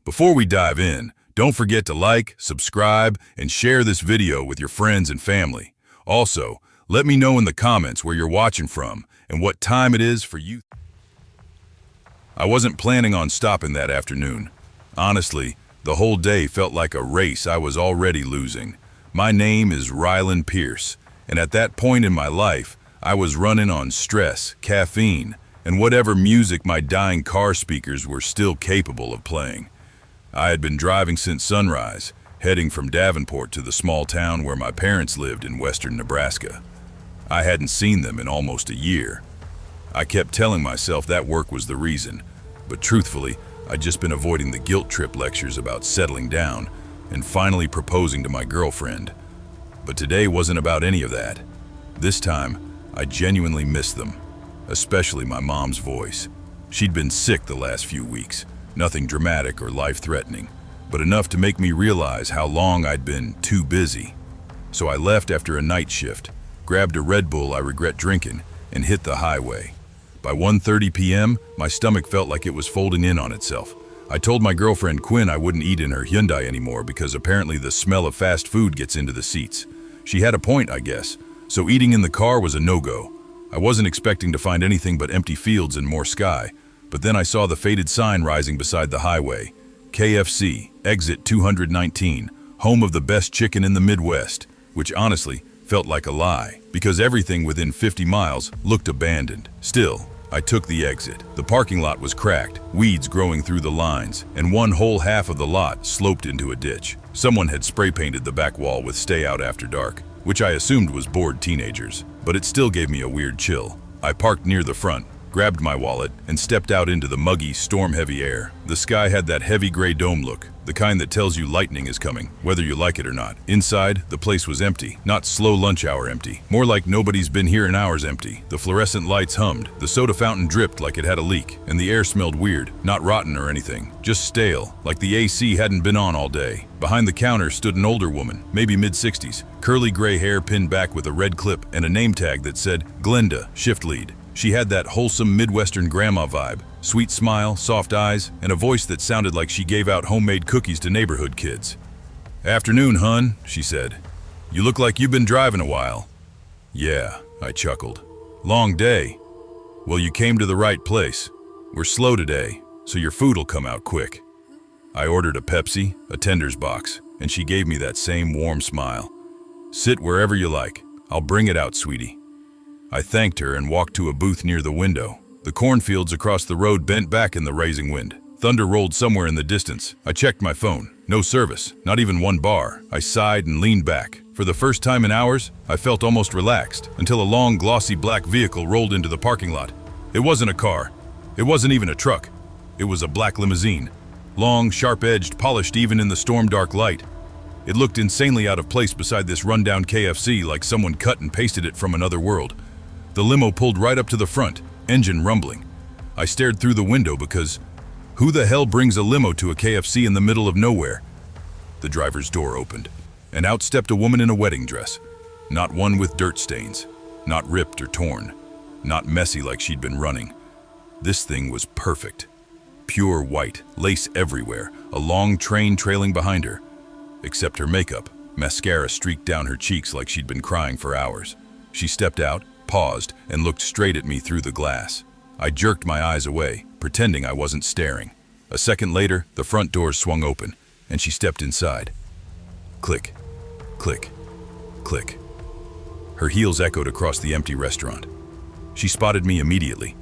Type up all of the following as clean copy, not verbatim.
Before we dive in, don't forget to like, subscribe, and share this video with your friends and family. Also, let me know in the comments where you're watching from and what time it is for you. I wasn't planning on stopping that afternoon. Honestly, the whole day felt like a race I was already losing. My name is Rylan Pierce, and at that point in my life, I was running on stress, caffeine, and whatever music my dying car speakers were still capable of playing. I had been driving since sunrise, heading from Davenport to the small town where my parents lived in western Nebraska. I hadn't seen them in almost a year. I kept telling myself that work was the reason, but truthfully, I'd just been avoiding the guilt trip lectures about settling down and finally proposing to my girlfriend. But today wasn't about any of that. This time, I genuinely missed them, especially my mom's voice. She'd been sick the last few weeks, nothing dramatic or life-threatening, but enough to make me realize how long I'd been too busy. So I left after a night shift, grabbed a Red Bull I regret drinking, and hit the highway. By 1:30 p.m., my stomach felt like it was folding in on itself. I told my girlfriend Quinn I wouldn't eat in her Hyundai anymore because apparently the smell of fast food gets into the seats. She had a point, I guess, so eating in the car was a no-go. I wasn't expecting to find anything but empty fields and more sky, but then I saw the faded sign rising beside the highway. KFC, exit 219, home of the best chicken in the Midwest, which honestly felt like a lie, because everything within 50 miles looked abandoned. Still, I took the exit. The parking lot was cracked, weeds growing through the lines, and one whole half of the lot sloped into a ditch. Someone had spray painted the back wall with "Stay Out After Dark," which I assumed was bored teenagers, but it still gave me a weird chill. I parked near the front, grabbed my wallet, and stepped out into the muggy, storm-heavy air. The sky had that heavy gray dome look, the kind that tells you lightning is coming, whether you like it or not. Inside, the place was empty, not slow lunch hour empty, more like nobody's been here in hours empty. The fluorescent lights hummed, the soda fountain dripped like it had a leak, and the air smelled weird, not rotten or anything, just stale, like the AC hadn't been on all day. Behind the counter stood an older woman, maybe mid-60s, curly gray hair pinned back with a red clip and a name tag that said, "Glenda, shift lead." She had that wholesome Midwestern grandma vibe, sweet smile, soft eyes, and a voice that sounded like she gave out homemade cookies to neighborhood kids. "Afternoon, hun," she said. "You look like you've been driving a while." "Yeah," I chuckled. "Long day." "Well, you came to the right place. We're slow today, so your food'll come out quick." I ordered a Pepsi, a tender's box, and she gave me that same warm smile. "Sit wherever you like. I'll bring it out, sweetie." I thanked her and walked to a booth near the window. The cornfields across the road bent back in the rising wind. Thunder rolled somewhere in the distance. I checked my phone. No service, not even one bar. I sighed and leaned back. For the first time in hours, I felt almost relaxed, until a long, glossy black vehicle rolled into the parking lot. It wasn't a car. It wasn't even a truck. It was a black limousine. Long, sharp-edged, polished even in the storm-dark light. It looked insanely out of place beside this rundown KFC, like someone cut and pasted it from another world. The limo pulled right up to the front, engine rumbling. I stared through the window because who the hell brings a limo to a KFC in the middle of nowhere? The driver's door opened, and out stepped a woman in a wedding dress. Not one with dirt stains, not ripped or torn, not messy like she'd been running. This thing was perfect. Pure white, lace everywhere, a long train trailing behind her. Except her makeup, mascara streaked down her cheeks like she'd been crying for hours. She stepped out, paused, and looked straight at me through the glass. I jerked my eyes away, pretending I wasn't staring. A second later, the front doors swung open, and she stepped inside. Click, click, click. Her heels echoed across the empty restaurant. She spotted me immediately.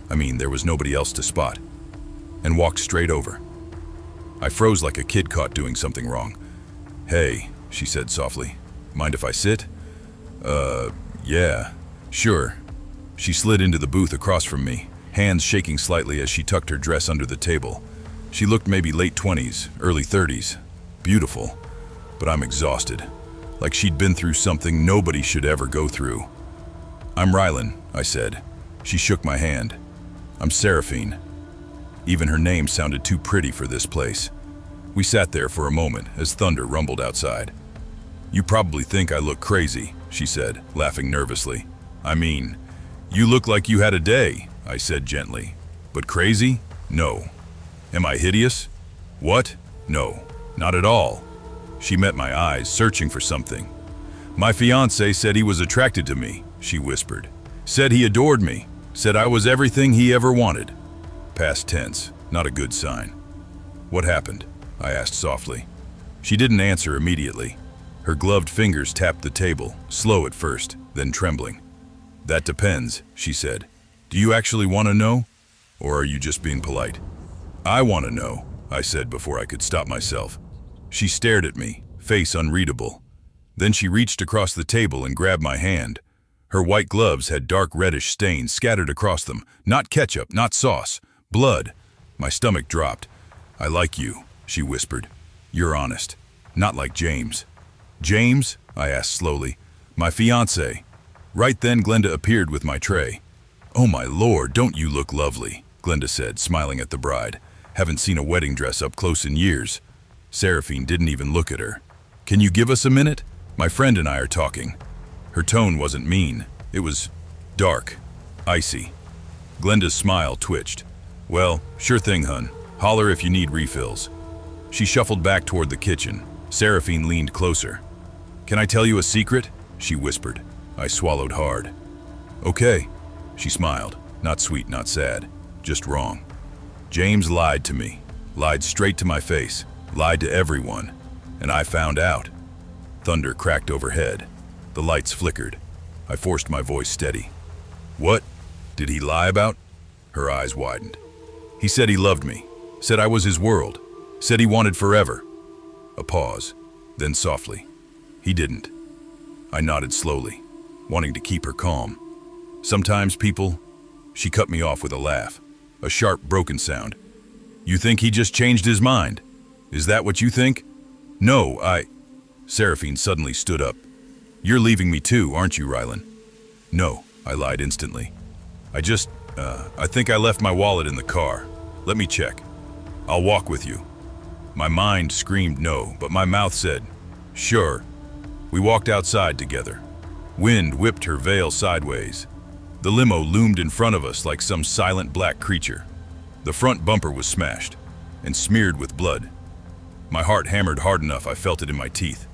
I mean, there was nobody else to spot, and walked straight over. I froze like a kid caught doing something wrong. "Hey," she said softly, "mind if I sit?" Yeah. "Sure." She slid into the booth across from me, hands shaking slightly as she tucked her dress under the table. She looked maybe late 20s, early 30s. Beautiful, but I'm exhausted, like she'd been through something nobody should ever go through. "I'm Rylan," I said. She shook my hand. "I'm Seraphine." Even her name sounded too pretty for this place. We sat there for a moment as thunder rumbled outside. "You probably think I look crazy," she said, laughing nervously. "I mean, you look like you had a day," I said gently. "But crazy? No. Am I hideous?" What? No, not at all. She met my eyes, searching for something. My fiancé said he was attracted to me, she whispered. Said he adored me. Said I was everything he ever wanted. Past tense, not a good sign. What happened? I asked softly. She didn't answer immediately. Her gloved fingers tapped the table, slow at first, then trembling. That depends, she said. Do you actually want to know? Or are you just being polite? I want to know, I said before I could stop myself. She stared at me, face unreadable. Then she reached across the table and grabbed my hand. Her white gloves had dark reddish stains scattered across them. Not ketchup, not sauce. Blood. My stomach dropped. I like you, she whispered. You're honest. Not like James. James? I asked slowly. My fiancé. Right then Glenda appeared with my tray. Oh my lord, don't you look lovely, Glenda said, smiling at the bride. Haven't seen a wedding dress up close in years. Seraphine didn't even look at her. Can you give us a minute? My friend and I are talking. Her tone wasn't mean. It was dark, icy. Glenda's smile twitched. Well, sure thing, hun. Holler if you need refills. She shuffled back toward the kitchen. Seraphine leaned closer. Can I tell you a secret? She whispered. I swallowed hard. Okay. She smiled. Not sweet, not sad. Just wrong. James lied to me. Lied straight to my face. Lied to everyone. And I found out. Thunder cracked overhead. The lights flickered. I forced my voice steady. What? Did he lie about? Her eyes widened. He said he loved me. Said I was his world. Said he wanted forever. A pause. Then softly. He didn't. I nodded slowly, wanting to keep her calm. Sometimes people... She cut me off with a laugh. A sharp, broken sound. You think he just changed his mind? Is that what you think? No, Seraphine suddenly stood up. You're leaving me too, aren't you, Rylan? No, I lied instantly. I think I left my wallet in the car. Let me check. I'll walk with you. My mind screamed no, but my mouth said, sure. We walked outside together. Wind whipped her veil sideways. The limo loomed in front of us like some silent black creature. The front bumper was smashed and smeared with blood. My heart hammered hard enough I felt it in my teeth.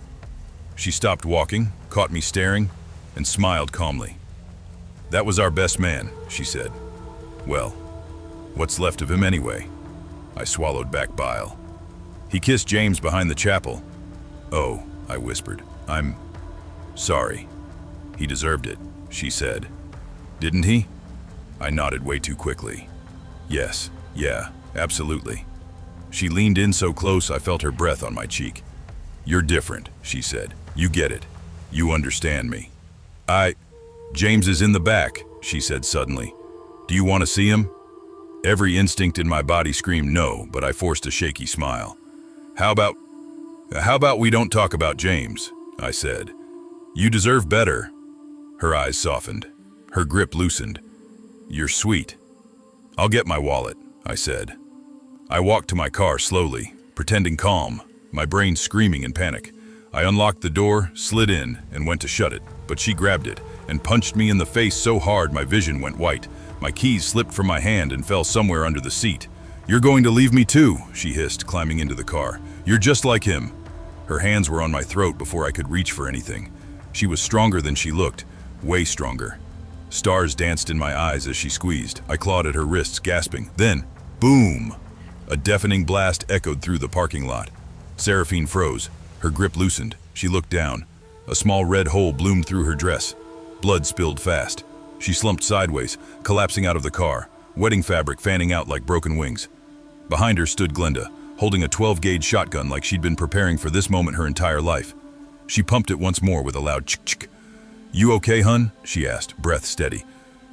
She stopped walking, caught me staring, and smiled calmly. That was our best man, she said. Well, what's left of him anyway? I swallowed back bile. He kissed James behind the chapel. Oh, I whispered. I'm sorry. He deserved it, she said. Didn't he? I nodded way too quickly. Yes, yeah, absolutely. She leaned in so close I felt her breath on my cheek. You're different, she said. You get it. You understand me. James is in the back, she said suddenly. Do you want to see him? Every instinct in my body screamed no, but I forced a shaky smile. How about we don't talk about James, I said. You deserve better. Her eyes softened. Her grip loosened. You're sweet. I'll get my wallet, I said. I walked to my car slowly, pretending calm, my brain screaming in panic. I unlocked the door, slid in, and went to shut it, but she grabbed it and punched me in the face so hard my vision went white. My keys slipped from my hand and fell somewhere under the seat. You're going to leave me too, she hissed, climbing into the car. You're just like him. Her hands were on my throat before I could reach for anything. She was stronger than she looked, way stronger. Stars danced in my eyes as she squeezed. I clawed at her wrists, gasping. Then, boom! A deafening blast echoed through the parking lot. Seraphine froze. Her grip loosened. She looked down. A small red hole bloomed through her dress. Blood spilled fast. She slumped sideways, collapsing out of the car, wedding fabric fanning out like broken wings. Behind her stood Glenda, holding a 12-gauge shotgun like she'd been preparing for this moment her entire life. She pumped it once more with a loud chick-chick. You okay, hun? She asked, breath steady.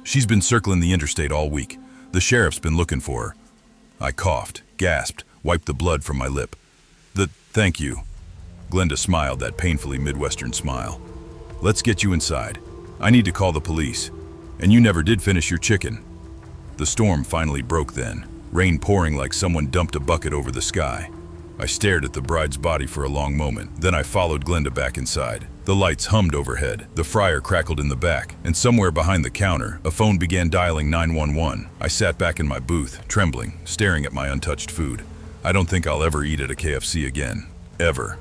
She's been circling the interstate all week. The sheriff's been looking for her. I coughed, gasped, wiped the blood from my lip. Thank you. Glenda smiled that painfully Midwestern smile. Let's get you inside. I need to call the police. And you never did finish your chicken. The storm finally broke then, rain pouring like someone dumped a bucket over the sky. I stared at the bride's body for a long moment, then I followed Glenda back inside. The lights hummed overhead, the fryer crackled in the back, and somewhere behind the counter, a phone began dialing 911. I sat back in my booth, trembling, staring at my untouched food. I don't think I'll ever eat at a KFC again. Ever.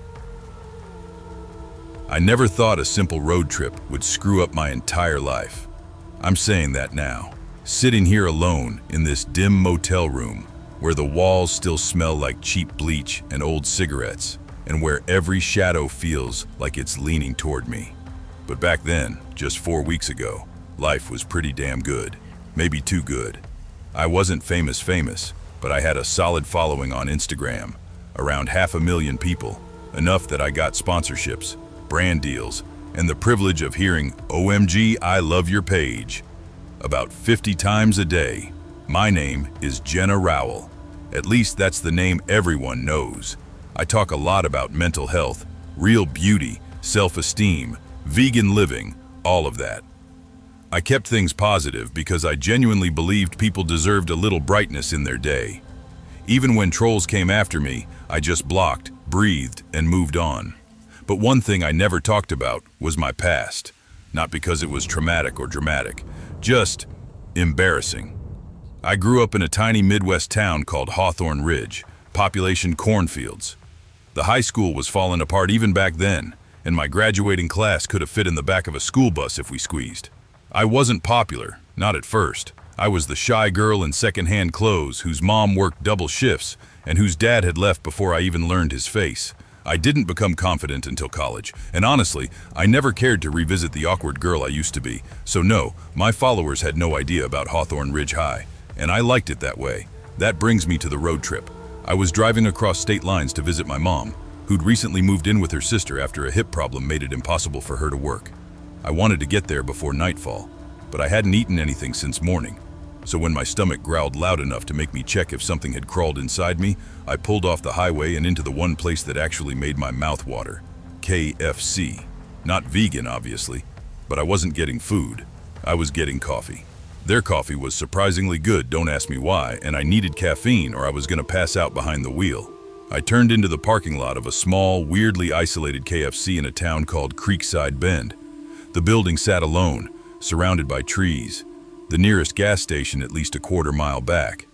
I never thought a simple road trip would screw up my entire life. I'm saying that now. Sitting here alone in this dim motel room, where the walls still smell like cheap bleach and old cigarettes, and where every shadow feels like it's leaning toward me. But back then, just 4 weeks ago, life was pretty damn good. Maybe too good. I wasn't famous, but I had a solid following on Instagram, around 500,000 people, enough that I got sponsorships, brand deals, and the privilege of hearing "OMG, I love your page" about 50 times a day. My name is Jenna Rowell. At least that's the name everyone knows. I talk a lot about mental health, real beauty, self-esteem, vegan living, all of that. I kept things positive because I genuinely believed people deserved a little brightness in their day. Even when trolls came after me, I just blocked, breathed, and moved on. But one thing I never talked about was my past. Not because it was traumatic or dramatic, just embarrassing. I grew up in a tiny Midwest town called Hawthorne Ridge, population cornfields. The high school was falling apart even back then, and my graduating class could have fit in the back of a school bus if we squeezed. I wasn't popular, not at first. I was the shy girl in secondhand clothes whose mom worked double shifts and whose dad had left before I even learned his face. I didn't become confident until college, and honestly, I never cared to revisit the awkward girl I used to be. So no, my followers had no idea about Hawthorne Ridge High, and I liked it that way. That brings me to the road trip. I was driving across state lines to visit my mom, who'd recently moved in with her sister after a hip problem made it impossible for her to work. I wanted to get there before nightfall, but I hadn't eaten anything since morning. So when my stomach growled loud enough to make me check if something had crawled inside me, I pulled off the highway and into the one place that actually made my mouth water. KFC. Not vegan, obviously, but I wasn't getting food. I was getting coffee. Their coffee was surprisingly good, don't ask me why, and I needed caffeine or I was gonna pass out behind the wheel. I turned into the parking lot of a small, weirdly isolated KFC in a town called Creekside Bend. The building sat alone, surrounded by trees. The nearest gas station at least a quarter-mile back.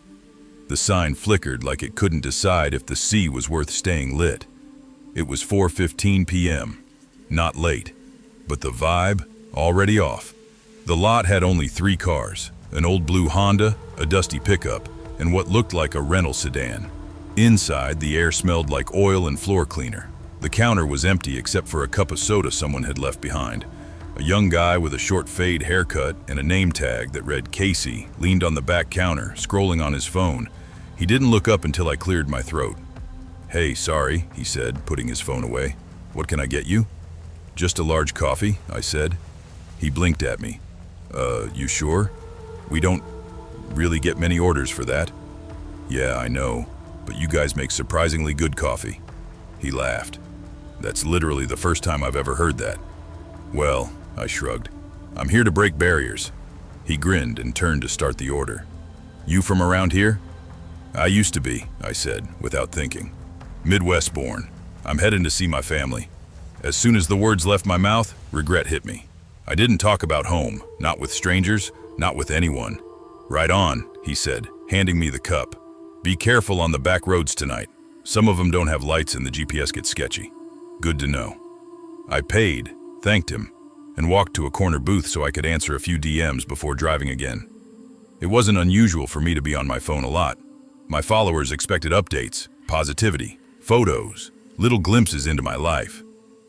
The sign flickered like it couldn't decide if the C was worth staying lit. It was 4:15 p.m. Not late, but the vibe already off. The lot had only 3 cars, an old blue Honda, a dusty pickup, and what looked like a rental sedan. Inside, the air smelled like oil and floor cleaner. The counter was empty except for a cup of soda someone had left behind. A young guy with a short fade haircut and a name tag that read Casey leaned on the back counter, scrolling on his phone. He didn't look up until I cleared my throat. "Hey, sorry," he said, putting his phone away. "What can I get you?" "Just a large coffee," I said. He blinked at me. You sure? We don't really get many orders for that." "Yeah, I know, but you guys make surprisingly good coffee." He laughed. "That's literally the first time I've ever heard that." "Well," I shrugged, "I'm here to break barriers." He grinned and turned to start the order. "You from around here?" "I used to be," I said, without thinking. "Midwest born. I'm heading to see my family." As soon as the words left my mouth, regret hit me. I didn't talk about home, not with strangers, not with anyone. "Right on," he said, handing me the cup. "Be careful on the back roads tonight. Some of them don't have lights and the GPS gets sketchy." "Good to know." I paid, thanked him, and walked to a corner booth so I could answer a few DMs before driving again. It wasn't unusual for me to be on my phone a lot. My followers expected updates, positivity, photos, little glimpses into my life.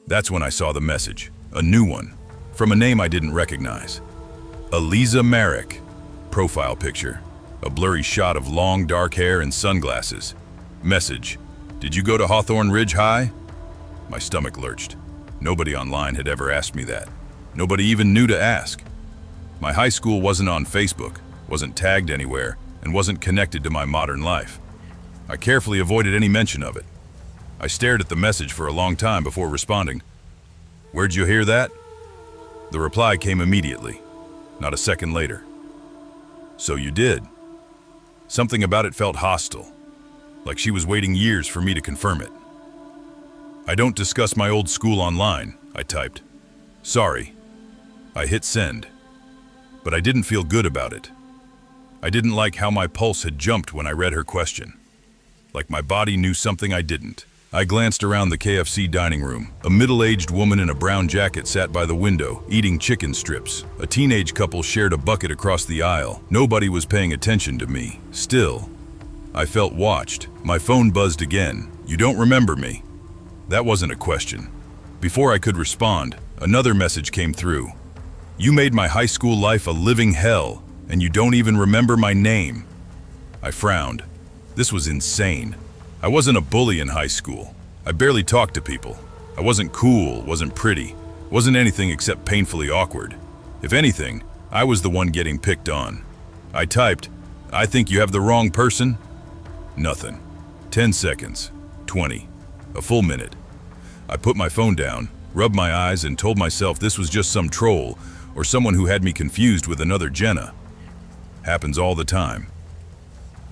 That's when I saw the message, a new one, from a name I didn't recognize. Eliza Merrick. Profile picture, a blurry shot of long dark hair and sunglasses. Message, "Did you go to Hawthorne Ridge High?" My stomach lurched. Nobody online had ever asked me that. Nobody even knew to ask. My high school wasn't on Facebook, wasn't tagged anywhere, and wasn't connected to my modern life. I carefully avoided any mention of it. I stared at the message for a long time before responding. "Where'd you hear that?" The reply came immediately, not a second later. "So you did." Something about it felt hostile, like she was waiting years for me to confirm it. "I don't discuss my old school online," I typed. "Sorry." I hit send, but I didn't feel good about it. I didn't like how my pulse had jumped when I read her question. like my body knew something I didn't. I glanced around the KFC dining room. A middle-aged woman in a brown jacket sat by the window, eating chicken strips. A teenage couple shared a bucket across the aisle. Nobody was paying attention to me. Still, I felt watched. My phone buzzed again. "You don't remember me?" That wasn't a question. Before I could respond, another message came through. "You made my high school life a living hell, and you don't even remember my name." I frowned. This was insane. I wasn't a bully in high school. I barely talked to people. I wasn't cool, wasn't pretty, wasn't anything except painfully awkward. If anything, I was the one getting picked on. I typed, "I think you have the wrong person." Nothing. 10 seconds. 20. A full minute. I put my phone down, rubbed my eyes, and told myself this was just some troll or someone who had me confused with another Jenna. Happens all the time.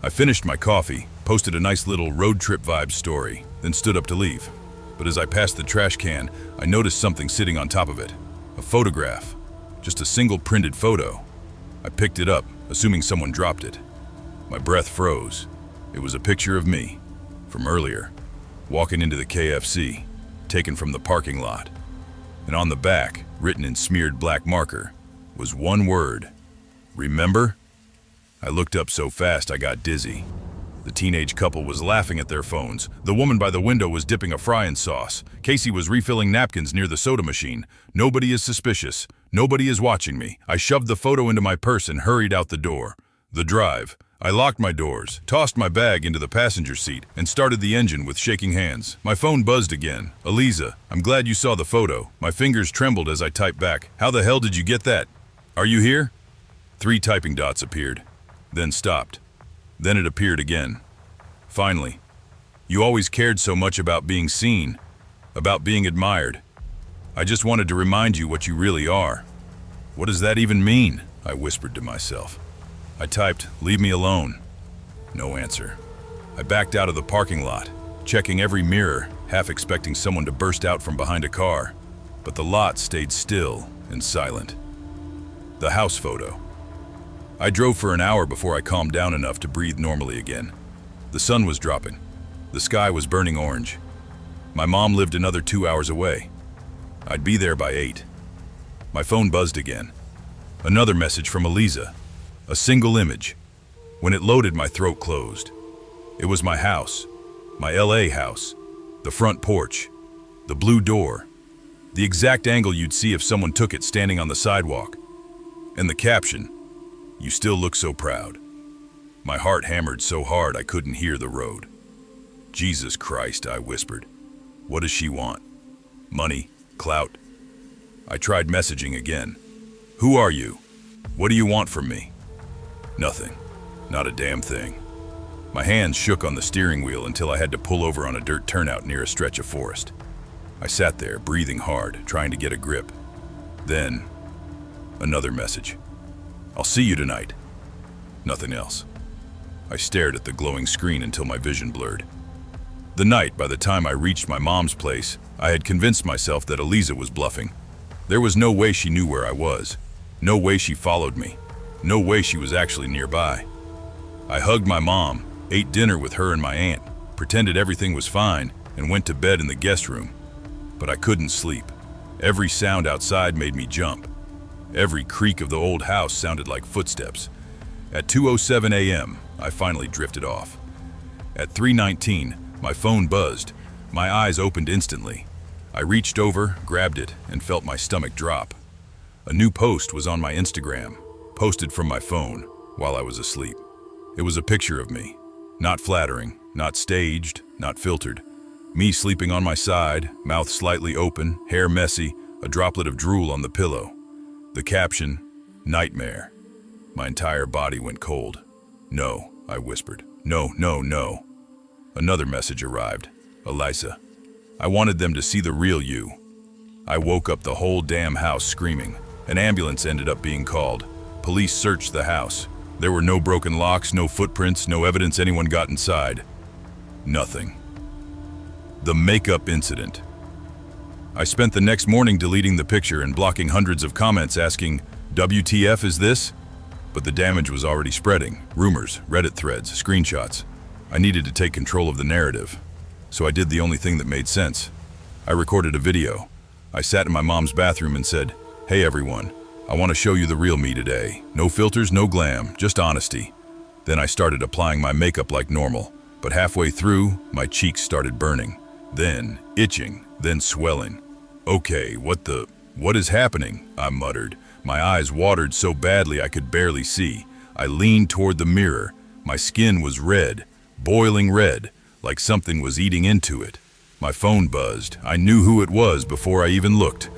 I finished my coffee, posted a nice little road trip vibe story, then stood up to leave. But as I passed the trash can, I noticed something sitting on top of it. A photograph. Just a single printed photo. I picked it up, assuming someone dropped it. My breath froze. It was a picture of me, from earlier, walking into the KFC, taken from the parking lot. And on the back, written in smeared black marker, was one word: "Remember?" I looked up so fast I got dizzy. The teenage couple was laughing at their phones. The woman by the window was dipping a fry in sauce. Casey was refilling napkins near the soda machine. Nobody is suspicious. Nobody is watching me. I shoved the photo into my purse and hurried out the door. The drive. I locked my doors, tossed my bag into the passenger seat, and started the engine with shaking hands. My phone buzzed again. "Eliza, I'm glad you saw the photo." My fingers trembled as I typed back, "How the hell did you get that? Are you here?" 3 typing dots appeared, then stopped. Then it appeared again. Finally, "You always cared so much about being seen, about being admired. I just wanted to remind you what you really are." "What does that even mean?" I whispered to myself. I typed, "Leave me alone." No answer. I backed out of the parking lot, checking every mirror, half expecting someone to burst out from behind a car. But the lot stayed still and silent. The house photo. I drove for an hour before I calmed down enough to breathe normally again. The sun was dropping. The sky was burning orange. My mom lived another 2 hours away. I'd be there by 8. My phone buzzed again. Another message from Eliza. A single image. When it loaded, my throat closed. It was my house. My LA house. The front porch. The blue door. The exact angle you'd see if someone took it standing on the sidewalk. And the caption, "You still look so proud." My heart hammered so hard I couldn't hear the road. "Jesus Christ," I whispered. "What does she want? Money? Clout?" I tried messaging again. "Who are you? What do you want from me?" Nothing. Not a damn thing. My hands shook on the steering wheel until I had to pull over on a dirt turnout near a stretch of forest. I sat there, breathing hard, trying to get a grip. Then, another message. "I'll see you tonight." Nothing else. I stared at the glowing screen until my vision blurred. The night, by the time I reached my mom's place, I had convinced myself that Eliza was bluffing. There was no way she knew where I was. No way she followed me. No way she was actually nearby. I hugged my mom, ate dinner with her and my aunt, pretended everything was fine, and went to bed in the guest room. But I couldn't sleep. Every sound outside made me jump. Every creak of the old house sounded like footsteps. At 2:07 a.m., I finally drifted off. At 3:19, my phone buzzed. My eyes opened instantly. I reached over, grabbed it, and felt my stomach drop. A new post was on my Instagram, posted from my phone while I was asleep. It was a picture of me. Not flattering, not staged, not filtered. Me sleeping on my side, mouth slightly open, hair messy, a droplet of drool on the pillow. The caption, "Nightmare." My entire body went cold. "No," I whispered. "No, no, no." Another message arrived. "Eliza, I wanted them to see the real you." I woke up the whole damn house screaming. An ambulance ended up being called. Police searched the house. There were no broken locks, no footprints, no evidence anyone got inside. Nothing. The makeup incident. I spent the next morning deleting the picture and blocking hundreds of comments asking, "WTF is this?" But the damage was already spreading. Rumors, Reddit threads, screenshots. I needed to take control of the narrative, so I did the only thing that made sense. I recorded a video. I sat in my mom's bathroom and said, "Hey everyone, I want to show you the real me today. No filters, no glam, just honesty." Then I started applying my makeup like normal, but halfway through, my cheeks started burning, then itching, then swelling. "Okay, what is happening?" I muttered. My eyes watered so badly I could barely see. I leaned toward the mirror. My skin was red, boiling red, like something was eating into it. My phone buzzed. I knew who it was before I even looked.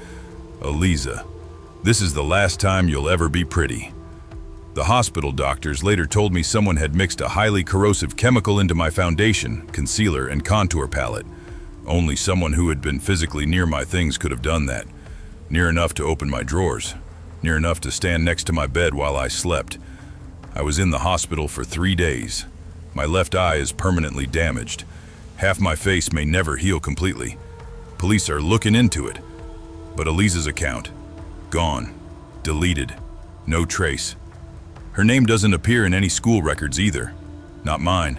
"Eliza, this is the last time you'll ever be pretty." The hospital doctors later told me someone had mixed a highly corrosive chemical into my foundation, concealer, and contour palette. Only someone who had been physically near my things could have done that. Near enough to open my drawers. Near enough to stand next to my bed while I slept. I was in the hospital for 3 days. My left eye is permanently damaged. Half my face may never heal completely. Police are looking into it. But Eliza's account, gone, deleted, no trace. Her name doesn't appear in any school records either. Not mine,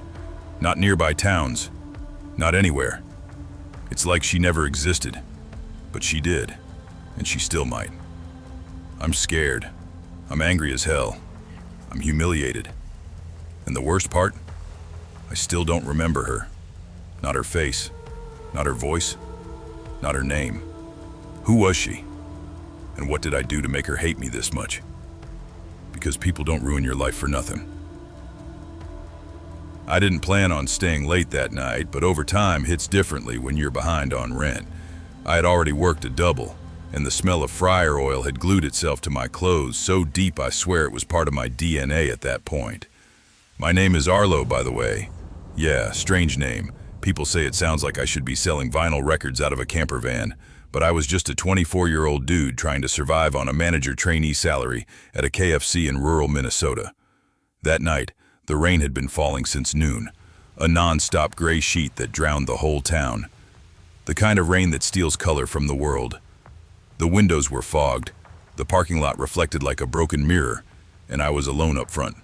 not nearby towns, not anywhere. It's like she never existed, but she did, and she still might. I'm scared. I'm angry as hell. I'm humiliated. And the worst part? I still don't remember her. Not her face, not her voice, not her name. Who was she? And what did I do to make her hate me this much? Because people don't ruin your life for nothing. I didn't plan on staying late that night, but overtime hits differently when you're behind on rent. I had already worked a double, and the smell of fryer oil had glued itself to my clothes so deep I swear it was part of my DNA at that point. My name is Arlo, by the way. Yeah, strange name. People say it sounds like I should be selling vinyl records out of a camper van, but I was just a 24-year-old dude trying to survive on a manager-trainee salary at a KFC in rural Minnesota. That night, the rain had been falling since noon, a non-stop gray sheet that drowned the whole town. The kind of rain that steals color from the world. The windows were fogged, the parking lot reflected like a broken mirror, and I was alone up front.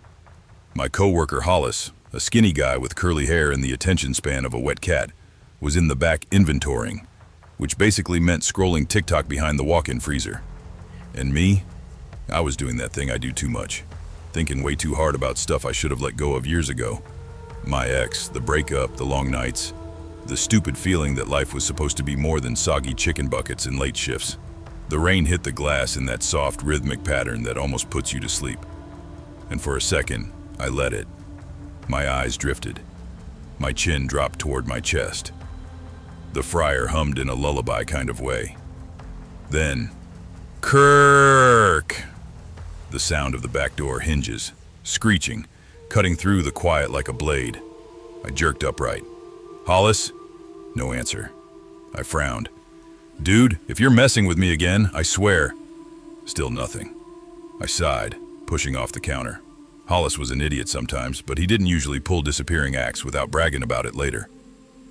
My coworker Hollis, a skinny guy with curly hair and the attention span of a wet cat, was in the back inventorying, which basically meant scrolling TikTok behind the walk-in freezer. And me? I was doing that thing I do too much, thinking way too hard about stuff I should have let go of years ago. My ex, the breakup, the long nights, the stupid feeling that life was supposed to be more than soggy chicken buckets and late shifts. The rain hit the glass in that soft, rhythmic pattern that almost puts you to sleep. And for a second, I let it. My eyes drifted. My chin dropped toward my chest. The fryer hummed in a lullaby kind of way. Then, Kirk! The sound of the back door hinges, screeching, cutting through the quiet like a blade. I jerked upright. "Hollis?" No answer. I frowned. "Dude, if you're messing with me again, I swear." Still nothing. I sighed, pushing off the counter. Hollis was an idiot sometimes, but he didn't usually pull disappearing acts without bragging about it later.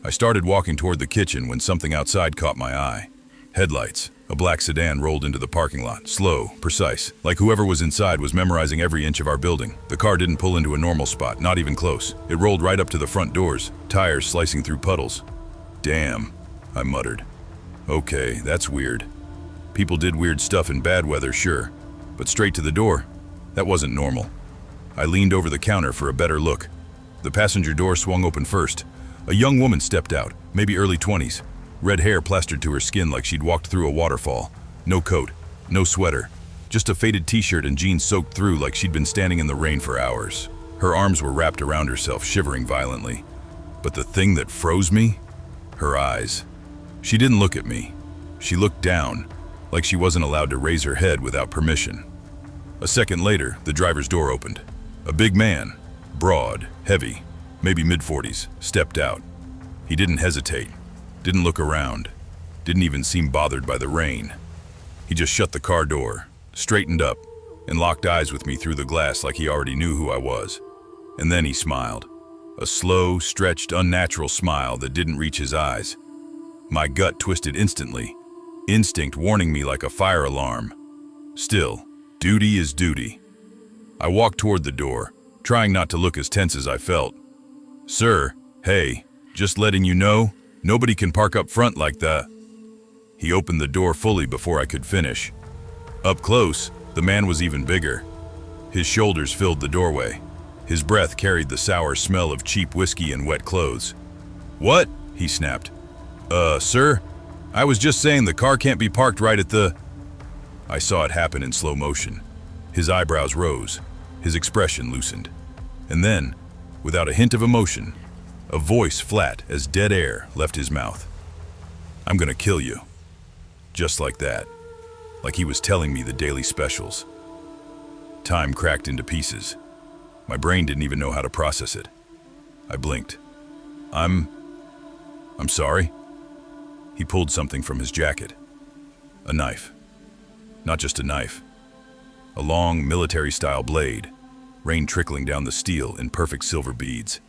I started walking toward the kitchen when something outside caught my eye. Headlights. A black sedan rolled into the parking lot, slow, precise, like whoever was inside was memorizing every inch of our building. The car didn't pull into a normal spot, not even close. It rolled right up to the front doors, tires slicing through puddles. "Damn," I muttered. "Okay, that's weird. People did weird stuff in bad weather, sure, but straight to the door? That wasn't normal." I leaned over the counter for a better look. The passenger door swung open first. A young woman stepped out, maybe early 20s. Red hair plastered to her skin like she'd walked through a waterfall. No coat, no sweater, just a faded t-shirt and jeans soaked through like she'd been standing in the rain for hours. Her arms were wrapped around herself, shivering violently. But the thing that froze me? Her eyes. She didn't look at me. She looked down, like she wasn't allowed to raise her head without permission. A second later, the driver's door opened. A big man, broad, heavy, maybe mid-40s, stepped out. He didn't hesitate, didn't look around, didn't even seem bothered by the rain. He just shut the car door, straightened up, and locked eyes with me through the glass like he already knew who I was. And then he smiled. A slow, stretched, unnatural smile that didn't reach his eyes. My gut twisted instantly, instinct warning me like a fire alarm. Still, duty is duty. I walked toward the door, trying not to look as tense as I felt. Sir, hey, just letting you know, nobody can park up front like that. He opened the door fully before I could finish. Up close, the man was even bigger. His shoulders filled the doorway. His breath carried the sour smell of cheap whiskey and wet clothes. What? He snapped. Sir? I was just saying the car can't be parked right at the... I saw it happen in slow motion. His eyebrows rose, his expression loosened. And then, without a hint of emotion, a voice flat as dead air left his mouth. I'm gonna kill you. Just like that. Like he was telling me the daily specials. Time cracked into pieces. My brain didn't even know how to process it. I blinked. I'm sorry. He pulled something from his jacket. A knife. Not just a knife. A long, military-style blade, rain trickling down the steel in perfect silver beads.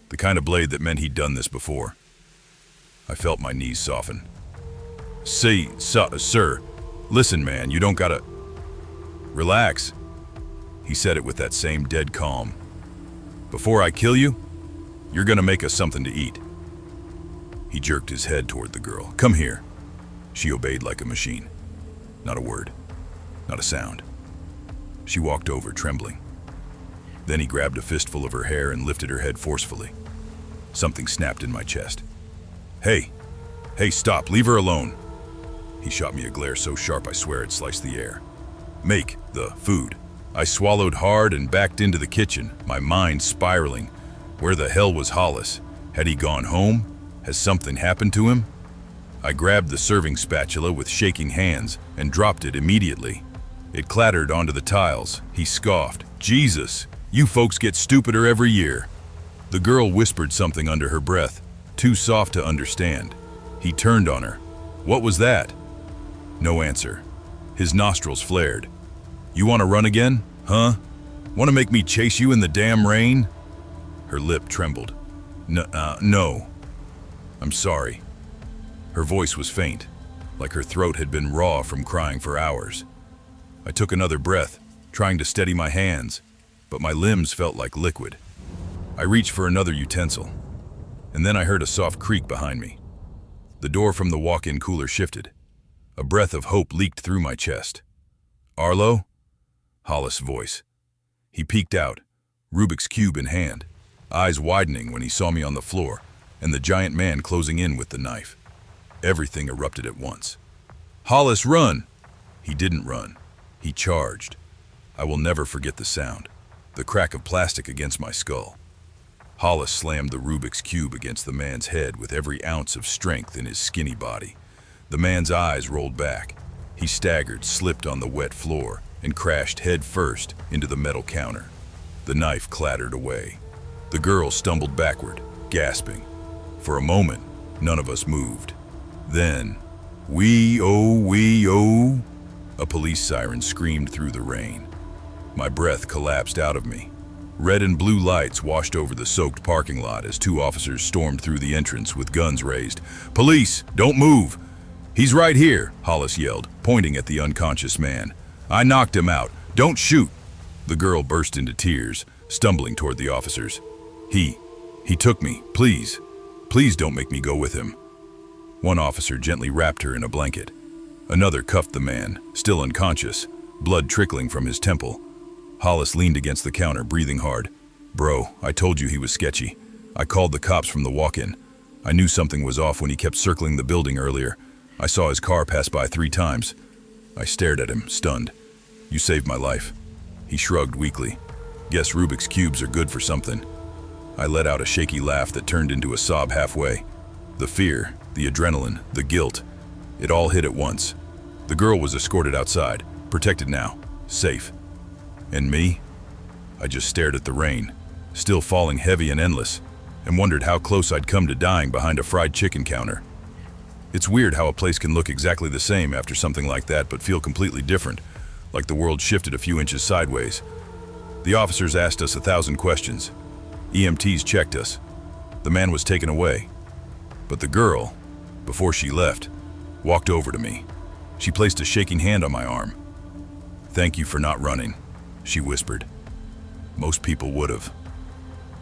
The kind of blade that meant he'd done this before. I felt my knees soften. Sir, listen, man, you don't gotta... Relax. He said it with that same dead calm. Before I kill you, you're gonna make us something to eat. He jerked his head toward the girl. Come here. She obeyed like a machine. Not a word. Not a sound. She walked over, trembling. Then he grabbed a fistful of her hair and lifted her head forcefully. Something snapped in my chest. Hey, stop, leave her alone. He shot me a glare so sharp I swear it sliced the air. Make the food. I swallowed hard and backed into the kitchen, my mind spiraling. Where the hell was Hollis? Had he gone home? Has something happened to him? I grabbed the serving spatula with shaking hands and dropped it immediately. It clattered onto the tiles. He scoffed. Jesus, you folks get stupider every year. The girl whispered something under her breath, too soft to understand. He turned on her. What was that? No answer. His nostrils flared. You want to run again? Huh? Want to make me chase you in the damn rain? Her lip trembled. No. I'm sorry. Her voice was faint, like her throat had been raw from crying for hours. I took another breath, trying to steady my hands, but my limbs felt like liquid. I reached for another utensil, and then I heard a soft creak behind me. The door from the walk-in cooler shifted. A breath of hope leaked through my chest. Arlo? Hollis' voice. He peeked out, Rubik's Cube in hand, eyes widening when he saw me on the floor, and the giant man closing in with the knife. Everything erupted at once. Hollis, run! He didn't run. He charged. I will never forget the sound, the crack of plastic against my skull. Hollis slammed the Rubik's Cube against the man's head with every ounce of strength in his skinny body. The man's eyes rolled back. He staggered, slipped on the wet floor, and crashed head first into the metal counter. The knife clattered away. The girl stumbled backward, gasping. For a moment, none of us moved. Then, wee-oh, a police siren screamed through the rain. My breath collapsed out of me. Red and blue lights washed over the soaked parking lot as two officers stormed through the entrance with guns raised. Police, don't move! He's right here, Hollis yelled, pointing at the unconscious man. I knocked him out. Don't shoot! The girl burst into tears, stumbling toward the officers. He took me, please. Please don't make me go with him. One officer gently wrapped her in a blanket. Another cuffed the man, still unconscious, blood trickling from his temple. Hollis leaned against the counter, breathing hard. Bro, I told you he was sketchy. I called the cops from the walk-in. I knew something was off when he kept circling the building earlier. I saw his car pass by 3 times. I stared at him, stunned. You saved my life. He shrugged weakly. Guess Rubik's Cubes are good for something. I let out a shaky laugh that turned into a sob halfway. The fear, the adrenaline, the guilt, it all hit at once. The girl was escorted outside, protected now, safe. And me? I just stared at the rain, still falling heavy and endless, and wondered how close I'd come to dying behind a fried chicken counter. It's weird how a place can look exactly the same after something like that but feel completely different, like the world shifted a few inches sideways. The officers asked us 1,000 questions. EMTs checked us. The man was taken away. But the girl, before she left, walked over to me. She placed a shaking hand on my arm. Thank you for not running, she whispered. Most people would have.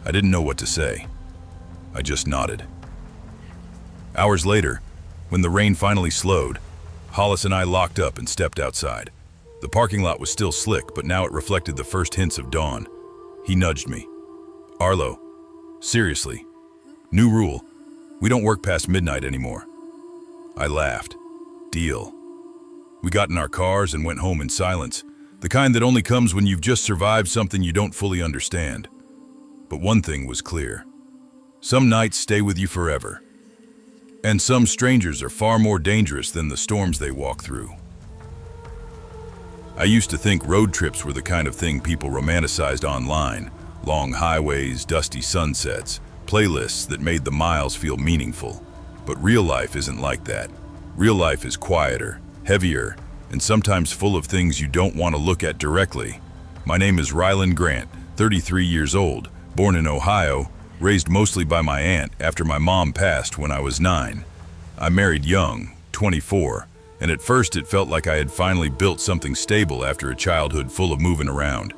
I didn't know what to say. I just nodded. Hours later, when the rain finally slowed, Hollis and I locked up and stepped outside. The parking lot was still slick, but now it reflected the first hints of dawn. He nudged me. "Arlo, seriously, new rule. We don't work past midnight anymore." I laughed. Deal. We got in our cars and went home in silence, the kind that only comes when you've just survived something you don't fully understand. But one thing was clear. Some nights stay with you forever. And some strangers are far more dangerous than the storms they walk through. I used to think road trips were the kind of thing people romanticized online. Long highways, dusty sunsets, playlists that made the miles feel meaningful. But real life isn't like that. Real life is quieter, heavier, and sometimes full of things you don't want to look at directly. My name is Ryland Grant, 33 years old, born in Ohio, raised mostly by my aunt after my mom passed when I was 9. I married young, 24, and at first it felt like I had finally built something stable after a childhood full of moving around.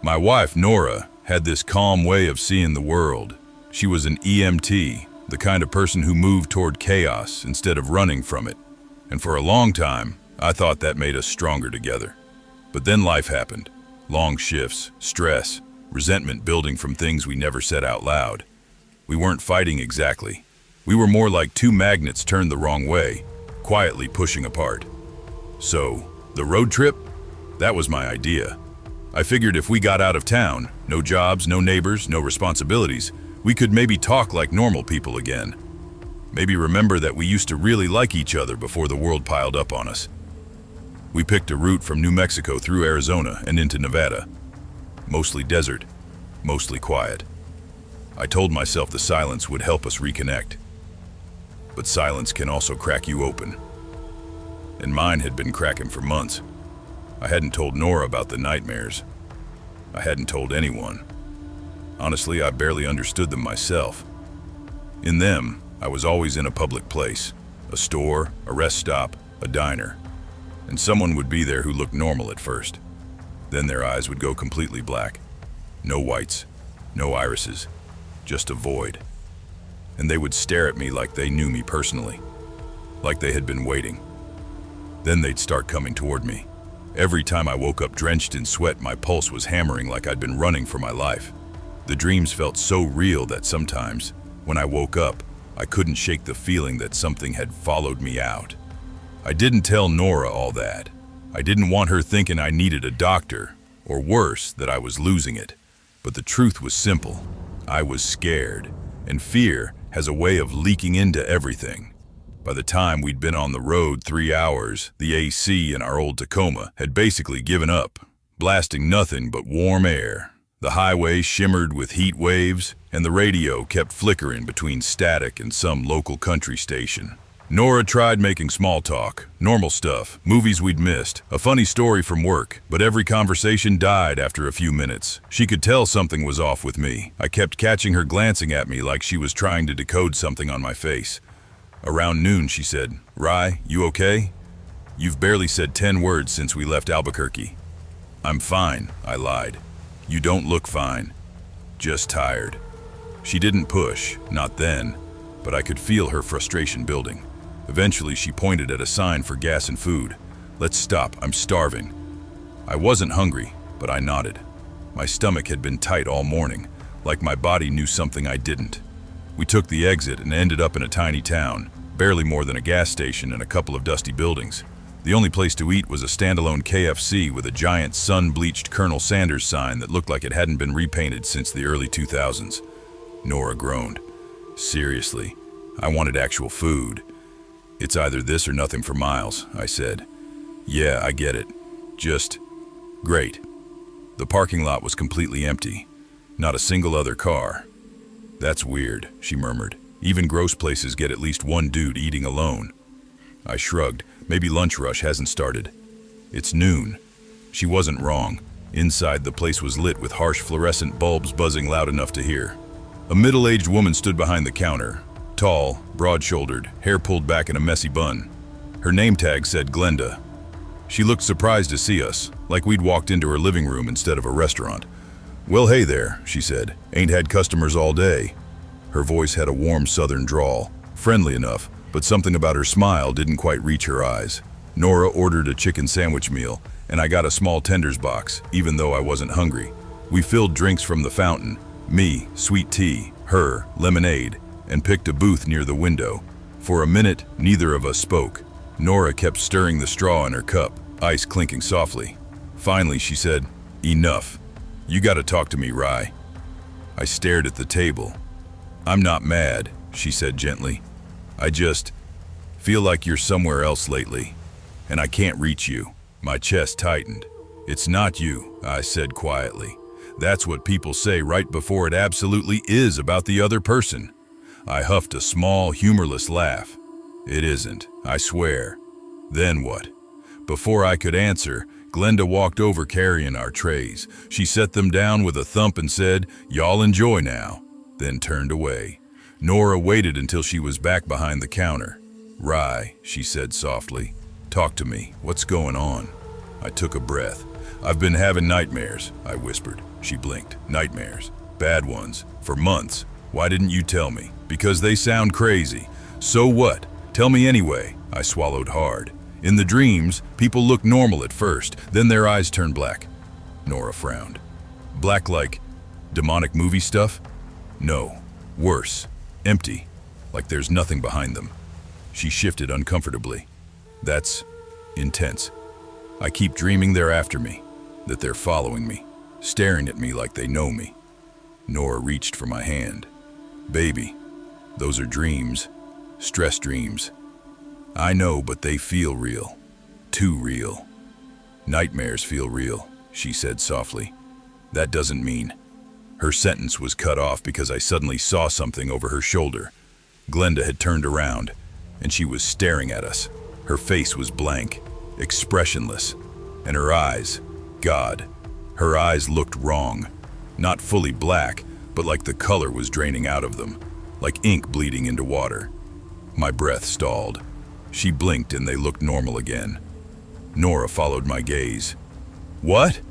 My wife, Nora, had this calm way of seeing the world. She was an EMT, the kind of person who moved toward chaos instead of running from it. And for a long time, I thought that made us stronger together. But then life happened. Long shifts, stress, resentment building from things we never said out loud. We weren't fighting exactly. We were more like two magnets turned the wrong way, quietly pushing apart. So, the road trip? That was my idea. I figured if we got out of town, no jobs, no neighbors, no responsibilities, we could maybe talk like normal people again. Maybe remember that we used to really like each other before the world piled up on us. We picked a route from New Mexico through Arizona and into Nevada. Mostly desert, mostly quiet. I told myself the silence would help us reconnect. But silence can also crack you open. And mine had been cracking for months. I hadn't told Nora about the nightmares. I hadn't told anyone. Honestly, I barely understood them myself. In them, I was always in a public place, a store, a rest stop, a diner. And someone would be there who looked normal at first. Then their eyes would go completely black. No whites, no irises, just a void. And they would stare at me like they knew me personally, like they had been waiting. Then they'd start coming toward me. Every time I woke up drenched in sweat, my pulse was hammering like I'd been running for my life. The dreams felt so real that sometimes, when I woke up, I couldn't shake the feeling that something had followed me out. I didn't tell Nora all that. I didn't want her thinking I needed a doctor, or worse, that I was losing it. But the truth was simple. I was scared, and fear has a way of leaking into everything. By the time we'd been on the road 3 hours, the AC in our old Tacoma had basically given up, blasting nothing but warm air. The highway shimmered with heat waves, and the radio kept flickering between static and some local country station. Nora tried making small talk, normal stuff, movies we'd missed, a funny story from work, but every conversation died after a few minutes. She could tell something was off with me. I kept catching her glancing at me like she was trying to decode something on my face. Around noon, she said, "Rye, you okay? You've barely said 10 words since we left Albuquerque." "I'm fine," I lied. "You don't look fine. Just tired." She didn't push, not then, but I could feel her frustration building. Eventually, she pointed at a sign for gas and food. "Let's stop, I'm starving." I wasn't hungry, but I nodded. My stomach had been tight all morning, like my body knew something I didn't. We took the exit and ended up in a tiny town, barely more than a gas station and a couple of dusty buildings. The only place to eat was a standalone KFC with a giant sun-bleached Colonel Sanders sign that looked like it hadn't been repainted since the early 2000s. Nora groaned. "Seriously, I wanted actual food." "It's either this or nothing for miles," I said. "Yeah, I get it. Just great." The parking lot was completely empty. Not a single other car. "That's weird," she murmured. "Even gross places get at least one dude eating alone." I shrugged. Maybe lunch rush hasn't started. It's noon. She wasn't wrong. Inside, the place was lit with harsh fluorescent bulbs buzzing loud enough to hear. A middle-aged woman stood behind the counter. Tall, broad-shouldered, hair pulled back in a messy bun. Her name tag said Glenda. She looked surprised to see us, like we'd walked into her living room instead of a restaurant. "Well, hey there," she said. "Ain't had customers all day." Her voice had a warm southern drawl, friendly enough, but something about her smile didn't quite reach her eyes. Nora ordered a chicken sandwich meal, and I got a small tenders box, even though I wasn't hungry. We filled drinks from the fountain, me, sweet tea, her, lemonade, and picked a booth near the window. For a minute, neither of us spoke. Nora kept stirring the straw in her cup, ice clinking softly. Finally, she said, "Enough. You gotta talk to me, Rye." I stared at the table. "I'm not mad," she said gently. "I just feel like you're somewhere else lately, and I can't reach you." My chest tightened. "It's not you," I said quietly. "That's what people say right before it absolutely is about the other person." I huffed a small, humorless laugh. "It isn't, I swear." "Then what?" Before I could answer, Glenda walked over carrying our trays. She set them down with a thump and said, "Y'all enjoy now," then turned away. Nora waited until she was back behind the counter. "Rye," she said softly, "talk to me. What's going on?" I took a breath. "I've been having nightmares," I whispered. She blinked. "Nightmares? Bad ones? For months? Why didn't you tell me?" "Because they sound crazy." "So what? Tell me anyway." I swallowed hard. "In the dreams, people look normal at first, then their eyes turn black." Nora frowned. "Black like demonic movie stuff?" "No. Worse. Empty. Like there's nothing behind them." She shifted uncomfortably. "That's intense. I keep dreaming they're after me, that they're following me, staring at me like they know me." Nora reached for my hand. "Baby, those are dreams. Stress dreams. I know, but they feel real. Too real." "Nightmares feel real," she said softly. "That doesn't mean..." Her sentence was cut off because I suddenly saw something over her shoulder. Glenda had turned around, and she was staring at us. Her face was blank, expressionless, and her eyes, God, her eyes looked wrong. Not fully black, but like the color was draining out of them, like ink bleeding into water. My breath stalled. She blinked and they looked normal again. Nora followed my gaze. "What?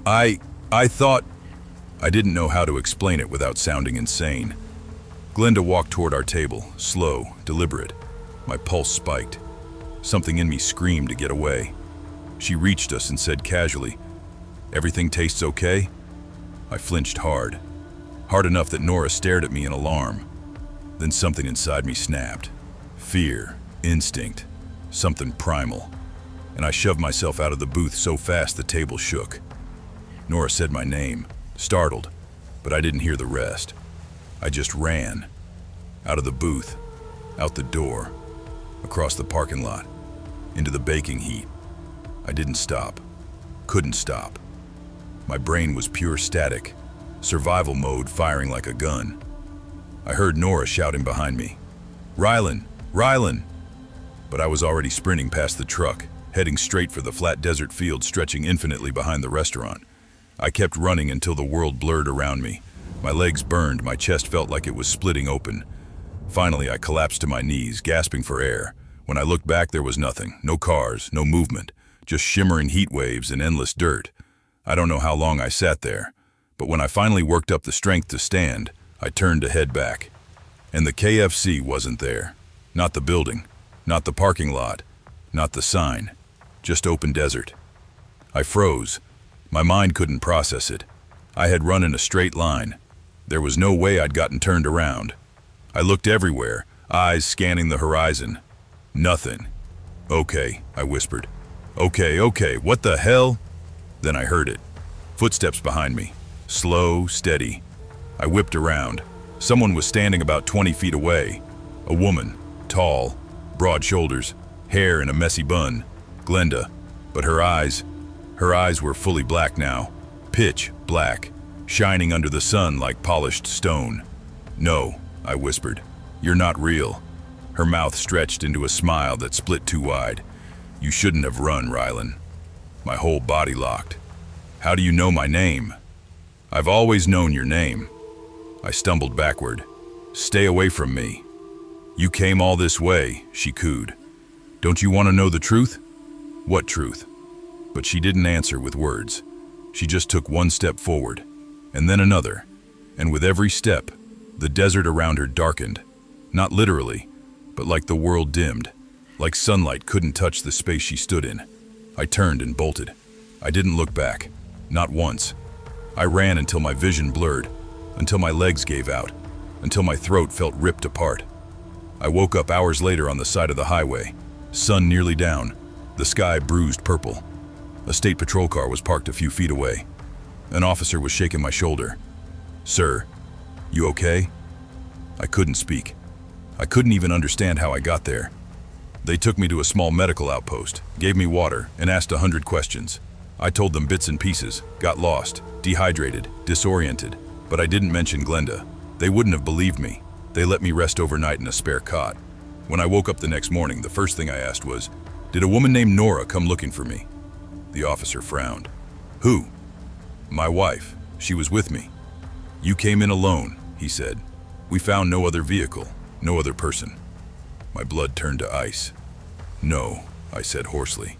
I thought..." I didn't know how to explain it without sounding insane. Glenda walked toward our table, slow, deliberate. My pulse spiked. Something in me screamed to get away. She reached us and said casually, "Everything tastes okay?" I flinched hard. Hard enough that Nora stared at me in alarm. Then something inside me snapped. Fear, instinct, something primal. And I shoved myself out of the booth so fast the table shook. Nora said my name, startled, but I didn't hear the rest. I just ran. Out of the booth, out the door, across the parking lot, into the baking heat. I didn't stop. Couldn't stop. My brain was pure static, survival mode firing like a gun. I heard Nora shouting behind me, "Rylan! Rylan!" But I was already sprinting past the truck, heading straight for the flat desert field stretching infinitely behind the restaurant. I kept running until the world blurred around me. My legs burned, my chest felt like it was splitting open. Finally, I collapsed to my knees, gasping for air. When I looked back, there was nothing. No cars, no movement, just shimmering heat waves and endless dirt. I don't know how long I sat there, but when I finally worked up the strength to stand, I turned to head back. And the KFC wasn't there. Not the building, not the parking lot, not the sign, just open desert. I froze. My mind couldn't process it. I had run in a straight line. There was no way I'd gotten turned around. I looked everywhere, eyes scanning the horizon. Nothing. "Okay," I whispered. Okay, what the hell?" Then I heard it. Footsteps behind me. Slow, steady. I whipped around. Someone was standing about 20 feet away. A woman, tall, broad shoulders, hair in a messy bun. Glenda. But her eyes were fully black now. Pitch black, shining under the sun like polished stone. "No," I whispered. "You're not real." Her mouth stretched into a smile that split too wide. "You shouldn't have run, Rylan." My whole body locked. "How do you know my name?" "I've always known your name." I stumbled backward. "Stay away from me." "You came all this way," she cooed. "Don't you want to know the truth?" "What truth?" But she didn't answer with words. She just took one step forward. and then another, and with every step, the desert around her darkened. Not literally, but like the world dimmed, like sunlight couldn't touch the space she stood in. I turned and bolted. I didn't look back, not once. I ran until my vision blurred, until my legs gave out, until my throat felt ripped apart. I woke up hours later on the side of the highway, sun nearly down, the sky bruised purple. A state patrol car was parked a few feet away. An officer was shaking my shoulder. "Sir, you okay?" I couldn't speak. I couldn't even understand how I got there. They took me to a small medical outpost, gave me water, and asked 100 questions. I told them bits and pieces, got lost, dehydrated, disoriented, but I didn't mention Glenda. They wouldn't have believed me. They let me rest overnight in a spare cot. When I woke up the next morning, the first thing I asked was, "Did a woman named Nora come looking for me?" The officer frowned. "Who?" "My wife. She was with me." "You came in alone," he said. "We found no other vehicle, no other person." My blood turned to ice. "No," I said hoarsely.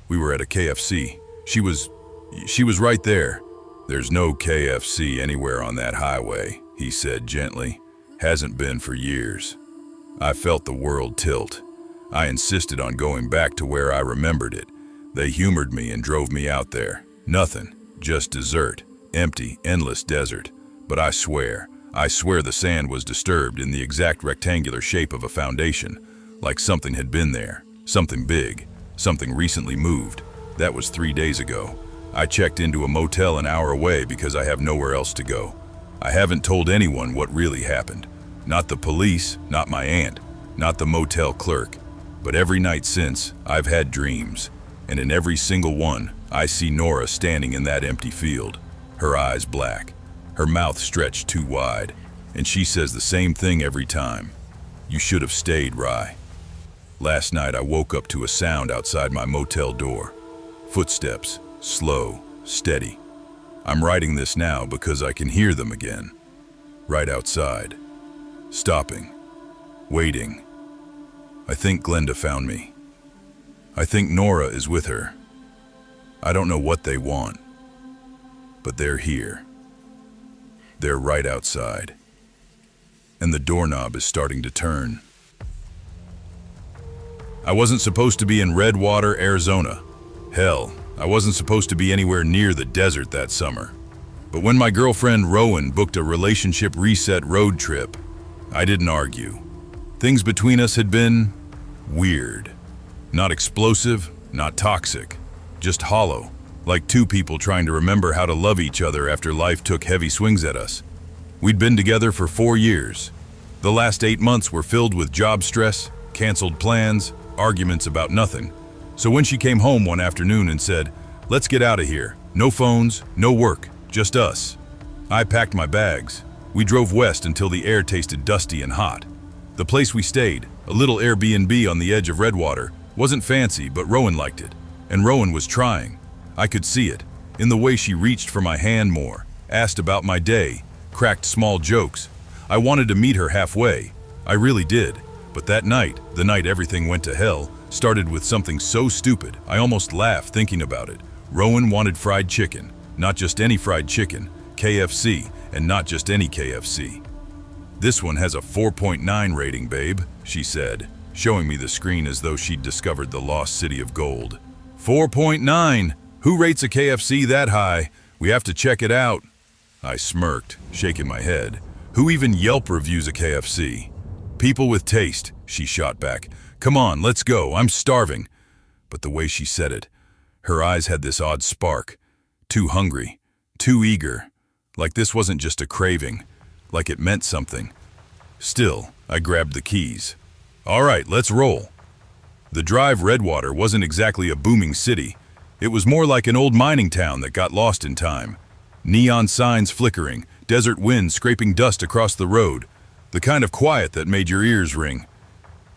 "We were at a KFC. She was right there." "There's no KFC anywhere on that highway," he said gently. "Hasn't been for years." I felt the world tilt. I insisted on going back to where I remembered it. They humored me and drove me out there. Nothing, just desert, empty, endless desert. But I swear the sand was disturbed in the exact rectangular shape of a foundation, like something had been there, something big, something recently moved. That was 3 days ago. I checked into a motel an hour away because I have nowhere else to go. I haven't told anyone what really happened. Not the police, not my aunt, not the motel clerk. But every night since, I've had dreams. And in every single one, I see Nora standing in that empty field. Her eyes black, her mouth stretched too wide. And she says the same thing every time. "You should have stayed, Rye." Last night I woke up to a sound outside my motel door. Footsteps, slow, steady. I'm writing this now because I can hear them again. Right outside. Stopping. Waiting. I think Glenda found me. I think Nora is with her. I don't know what they want. But they're here. They're right outside. And the doorknob is starting to turn. I wasn't supposed to be in Redwater, Arizona. Hell, I wasn't supposed to be anywhere near the desert that summer. But when my girlfriend Rowan booked a relationship reset road trip, I didn't argue. Things between us had been weird. Not explosive, not toxic, just hollow, like two people trying to remember how to love each other after life took heavy swings at us. We'd been together for 4 years. The last 8 months were filled with job stress, canceled plans, arguments about nothing. So when she came home one afternoon and said, "Let's get out of here. No phones, no work, just us," I packed my bags. We drove west until the air tasted dusty and hot. The place we stayed, a little Airbnb on the edge of Redwater, wasn't fancy, but Rowan liked it. And Rowan was trying. I could see it, in the way she reached for my hand more, asked about my day, cracked small jokes. I wanted to meet her halfway. I really did. But that night, the night everything went to hell, started with something so stupid, I almost laughed thinking about it. Rowan wanted fried chicken, not just any fried chicken, KFC, and not just any KFC. "This one has a 4.9 rating, babe," she said, showing me the screen as though she'd discovered the lost city of gold. 4.9? Who rates a KFC that high? We have to check it out. I smirked, shaking my head. Who even Yelp reviews a KFC? "People with taste," she shot back. "Come on, let's go, I'm starving." But the way she said it, her eyes had this odd spark. Too hungry, too eager. Like this wasn't just a craving, like it meant something. Still, I grabbed the keys. "All right, let's roll." The drive Redwater wasn't exactly a booming city. It was more like an old mining town that got lost in time. Neon signs flickering, desert wind scraping dust across the road, the kind of quiet that made your ears ring.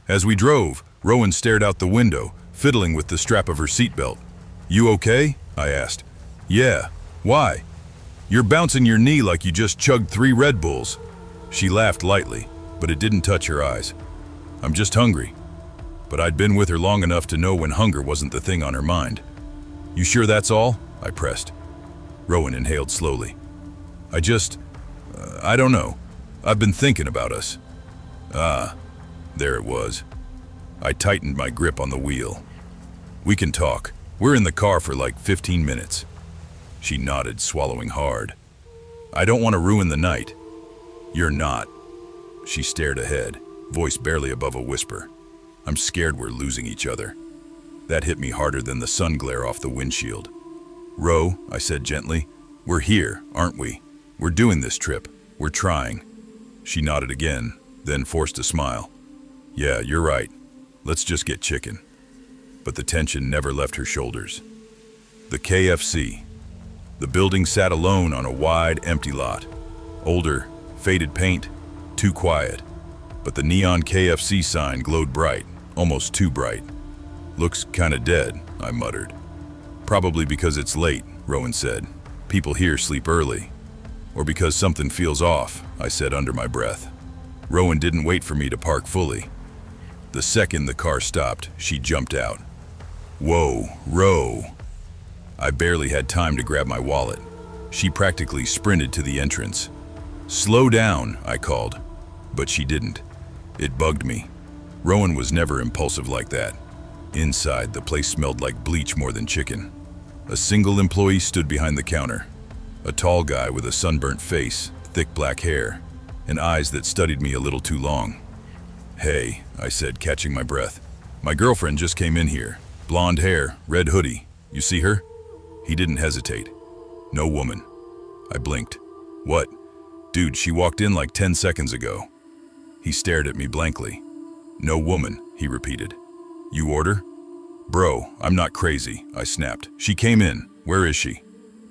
As we drove, Rowan stared out the window, fiddling with the strap of her seatbelt. "You okay?" I asked. "Yeah. Why?" "You're bouncing your knee like you just chugged 3 Red Bulls." She laughed lightly, but it didn't touch her eyes. "I'm just hungry." But I'd been with her long enough to know when hunger wasn't the thing on her mind. "You sure that's all?" I pressed. Rowan inhaled slowly. I don't know. I've been thinking about us. Ah, there it was. I tightened my grip on the wheel. We can talk. We're in the car for like 15 minutes. She nodded, swallowing hard. I don't want to ruin the night. You're not. She stared ahead, voice barely above a whisper. I'm scared we're losing each other. That hit me harder than the sun glare off the windshield. Ro, I said gently, we're here, aren't we? We're doing this trip. We're trying. She nodded again, then forced a smile. Yeah, you're right. Let's just get chicken. But the tension never left her shoulders. The KFC. The building sat alone on a wide, empty lot. Older, faded paint, too quiet. But the neon KFC sign glowed bright, almost too bright. Looks kinda dead, I muttered. Probably because it's late, Rowan said. People here sleep early. Or because something feels off, I said under my breath. Rowan didn't wait for me to park fully. The second the car stopped, she jumped out. Whoa, Ro. I barely had time to grab my wallet. She practically sprinted to the entrance. Slow down, I called. But she didn't. It bugged me. Rowan was never impulsive like that. Inside, the place smelled like bleach more than chicken. A single employee stood behind the counter. A tall guy with a sunburnt face, thick black hair, and eyes that studied me a little too long. Hey, I said, catching my breath. My girlfriend just came in here. Blonde hair, red hoodie. You see her? He didn't hesitate. No woman. I blinked. What? Dude, she walked in like 10 seconds ago. He stared at me blankly. No woman, he repeated. You order? Bro, I'm not crazy, I snapped. She came in. Where is she?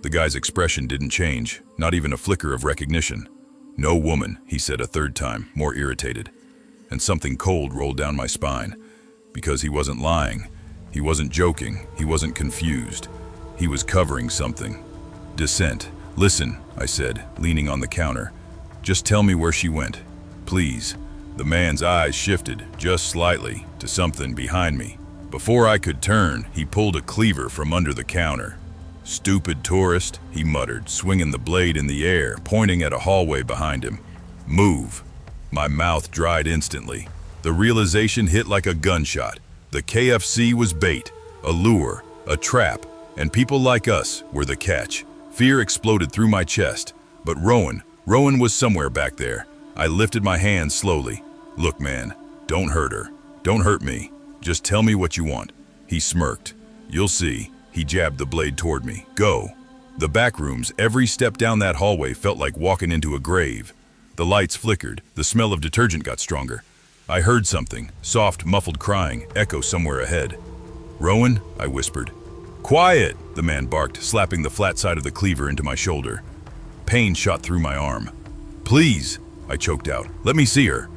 The guy's expression didn't change, not even a flicker of recognition. No woman, he said a third time, more irritated. And something cold rolled down my spine. Because he wasn't lying. He wasn't joking. He wasn't confused. He was covering something. Dissent. Listen, I said, leaning on the counter. Just tell me where she went. Please. The man's eyes shifted, just slightly, to something behind me. Before I could turn, he pulled a cleaver from under the counter. Stupid tourist, he muttered, swinging the blade in the air, pointing at a hallway behind him. Move. My mouth dried instantly. The realization hit like a gunshot. The KFC was bait, a lure, a trap, and people like us were the catch. Fear exploded through my chest. But Rowan was somewhere back there. I lifted my hand slowly. Look, man, don't hurt her. Don't hurt me. Just tell me what you want. He smirked. You'll see. He jabbed the blade toward me. Go. The back rooms, every step down that hallway felt like walking into a grave. The lights flickered. The smell of detergent got stronger. I heard something, soft, muffled crying, echo somewhere ahead. Rowan, I whispered. Quiet, the man barked, slapping the flat side of the cleaver into my shoulder. Pain shot through my arm. Please, I choked out. Let me see her.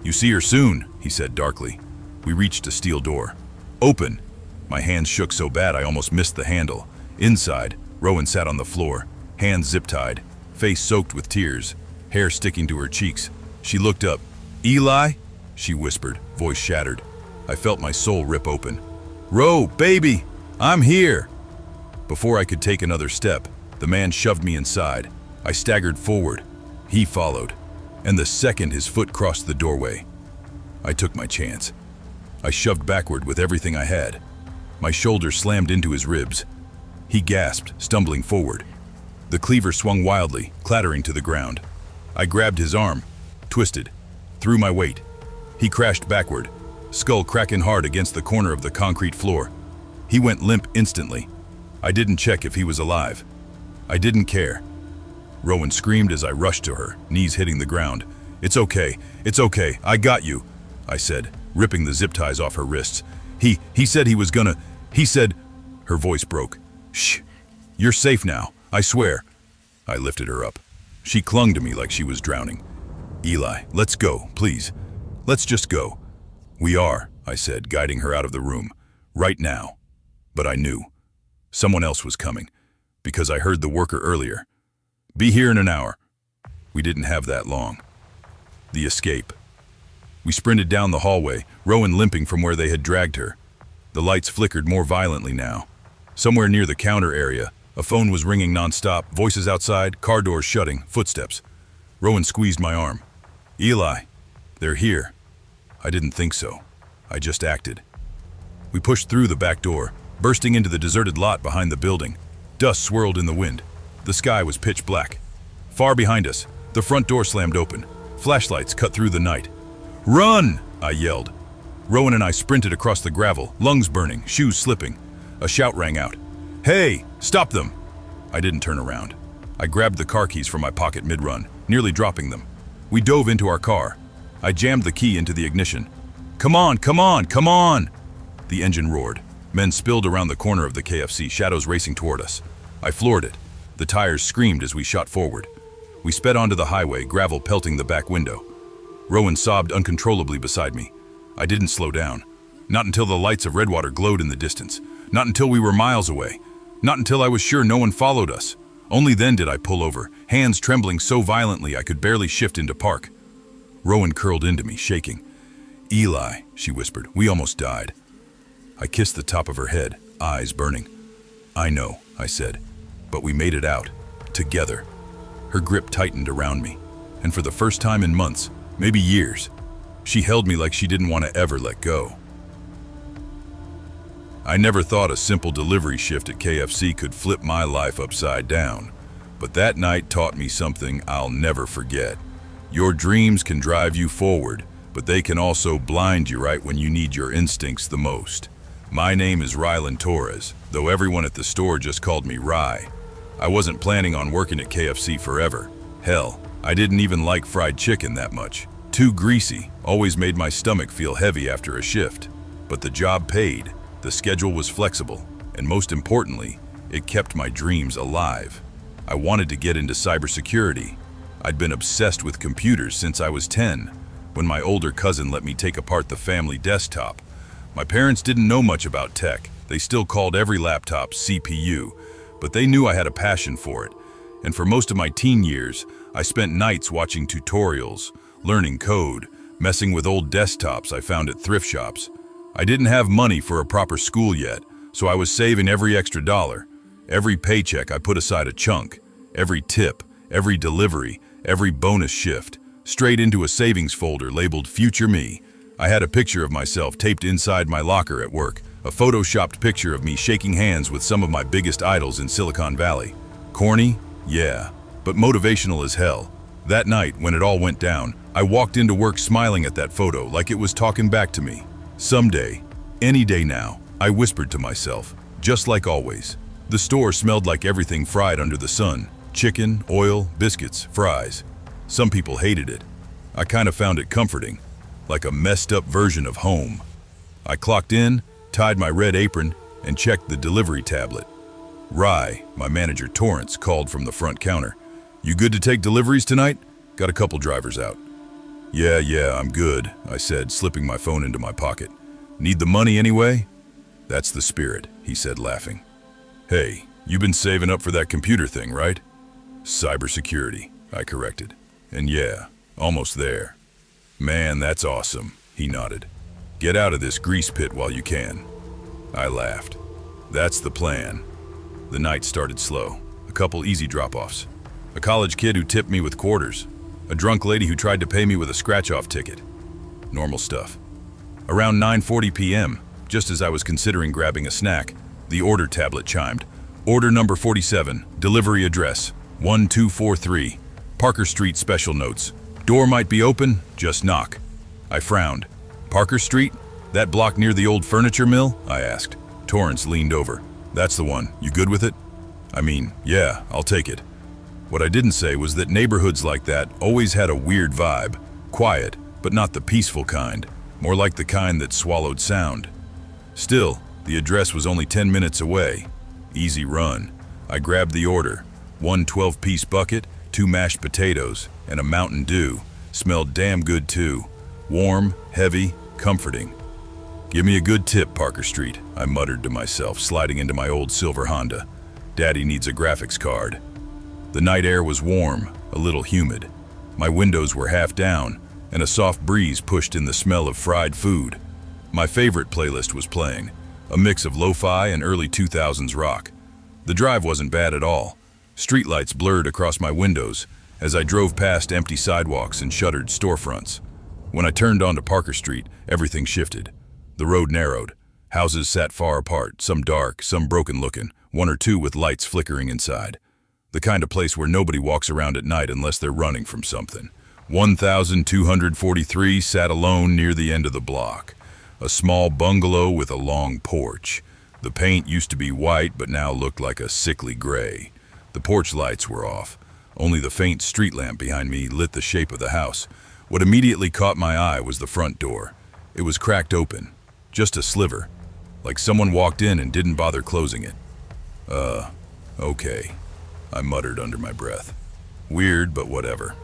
You see her soon, he said darkly. We reached a steel door. Open. My hands shook so bad I almost missed the handle. Inside, Rowan sat on the floor, hands zip-tied, face soaked with tears, hair sticking to her cheeks. She looked up. Eli? She whispered, voice shattered. I felt my soul rip open. Ro, baby, I'm here. Before I could take another step, the man shoved me inside. I staggered forward. He followed. And the second his foot crossed the doorway, I took my chance. I shoved backward with everything I had. My shoulder slammed into his ribs. He gasped, stumbling forward. The cleaver swung wildly, clattering to the ground. I grabbed his arm, twisted, threw my weight. He crashed backward, skull cracking hard against the corner of the concrete floor. He went limp instantly. I didn't check if he was alive. I didn't care. Rowan screamed as I rushed to her, knees hitting the ground. It's okay, I got you, I said, ripping the zip ties off her wrists. He said he was gonna, he said, her voice broke. Shh, you're safe now, I swear. I lifted her up. She clung to me like she was drowning. Eli, let's go, please. Let's just go. We are, I said, guiding her out of the room. Right now. But I knew. Someone else was coming. Because I heard the worker earlier. Be here in an hour. We didn't have that long. The escape. We sprinted down the hallway, Rowan limping from where they had dragged her. The lights flickered more violently now. Somewhere near the counter area, A phone was ringing nonstop, voices outside, car doors shutting, footsteps. Rowan squeezed my arm. Eli, they're here. I didn't think so. I just acted. We pushed through the back door, bursting into the deserted lot behind the building. Dust swirled in the wind. The sky was pitch black. Far behind us, the front door slammed open. Flashlights cut through the night. Run! I yelled. Rowan and I sprinted across the gravel, lungs burning, shoes slipping. A shout rang out. Hey, stop them! I didn't turn around. I grabbed the car keys from my pocket mid-run, nearly dropping them. We dove into our car. I jammed the key into the ignition. Come on, come on, come on! The engine roared. Men spilled around the corner of the KFC, shadows racing toward us. I floored it. The tires screamed as we shot forward. We sped onto the highway, gravel pelting the back window. Rowan sobbed uncontrollably beside me. I didn't slow down. Not until the lights of Redwater glowed in the distance. Not until we were miles away. Not until I was sure no one followed us. Only then did I pull over, hands trembling so violently I could barely shift into park. Rowan curled into me, shaking. Eli, she whispered, we almost died. I kissed the top of her head, eyes burning. I know, I said, but we made it out, together. Her grip tightened around me, and for the first time in months, maybe years, she held me like she didn't want to ever let go. I never thought a simple delivery shift at KFC could flip my life upside down, but that night taught me something I'll never forget. Your dreams can drive you forward, but they can also blind you right when you need your instincts the most. My name is Rylan Torres, though everyone at the store just called me Rye. I wasn't planning on working at KFC forever. Hell, I didn't even like fried chicken that much. Too greasy, always made my stomach feel heavy after a shift. But the job paid, the schedule was flexible, and most importantly, it kept my dreams alive. I wanted to get into cybersecurity. I'd been obsessed with computers since I was 10, when my older cousin let me take apart the family desktop. My parents didn't know much about tech. They still called every laptop CPU, but they knew I had a passion for it. And for most of my teen years, I spent nights watching tutorials, learning code, messing with old desktops I found at thrift shops. I didn't have money for a proper school yet, so I was saving every extra dollar. Every paycheck I put aside a chunk, every tip, every delivery, every bonus shift, straight into a savings folder labeled Future Me. I had a picture of myself taped inside my locker at work, a photoshopped picture of me shaking hands with some of my biggest idols in Silicon Valley. Corny? Yeah, but motivational as hell. That night, when it all went down, I walked into work smiling at that photo like it was talking back to me. Someday, any day now, I whispered to myself, just like always. The store smelled like everything fried under the sun. Chicken, oil, biscuits, fries. Some people hated it. I kind of found it comforting, like a messed up version of home. I clocked in, tied my red apron, and checked the delivery tablet. Rye, my manager Torrance, called from the front counter. You good to take deliveries tonight? Got a couple drivers out. Yeah, I'm good, I said, slipping my phone into my pocket. Need the money anyway? That's the spirit, he said, laughing. Hey, you been saving up for that computer thing, right? Cybersecurity, I corrected. And yeah, almost there. Man, that's awesome, he nodded. Get out of this grease pit while you can. I laughed. That's the plan. The night started slow. A couple easy drop-offs. A college kid who tipped me with quarters. A drunk lady who tried to pay me with a scratch-off ticket. Normal stuff. Around 9:40 p.m., just as I was considering grabbing a snack, the order tablet chimed. Order number 47, delivery address, 1243, Parker Street special notes. Door might be open, just knock. I frowned. Parker Street? That block near the old furniture mill? I asked. Torrance leaned over. That's the one. You good with it? I mean, yeah, I'll take it. What I didn't say was that neighborhoods like that always had a weird vibe. Quiet, but not the peaceful kind. More like the kind that swallowed sound. Still, the address was only 10 minutes away. Easy run. I grabbed the order. 1 12-piece bucket, 2 mashed potatoes, and a Mountain Dew. Smelled damn good too. Warm, heavy, comforting. Give me a good tip, Parker Street, I muttered to myself, sliding into my old silver Honda. Daddy needs a graphics card. The night air was warm, a little humid. My windows were half down, and a soft breeze pushed in the smell of fried food. My favorite playlist was playing, a mix of lo-fi and early 2000s rock. The drive wasn't bad at all. Streetlights blurred across my windows as I drove past empty sidewalks and shuttered storefronts. When I turned onto Parker Street, everything shifted. The road narrowed. Houses sat far apart, some dark, some broken-looking, one or two with lights flickering inside. The kind of place where nobody walks around at night unless they're running from something. 1243 sat alone near the end of the block. A small bungalow with a long porch. The paint used to be white but now looked like a sickly gray. The porch lights were off. Only the faint street lamp behind me lit the shape of the house. What immediately caught my eye was the front door. It was cracked open, just a sliver, like someone walked in and didn't bother closing it. Okay, I muttered under my breath. Weird, but whatever.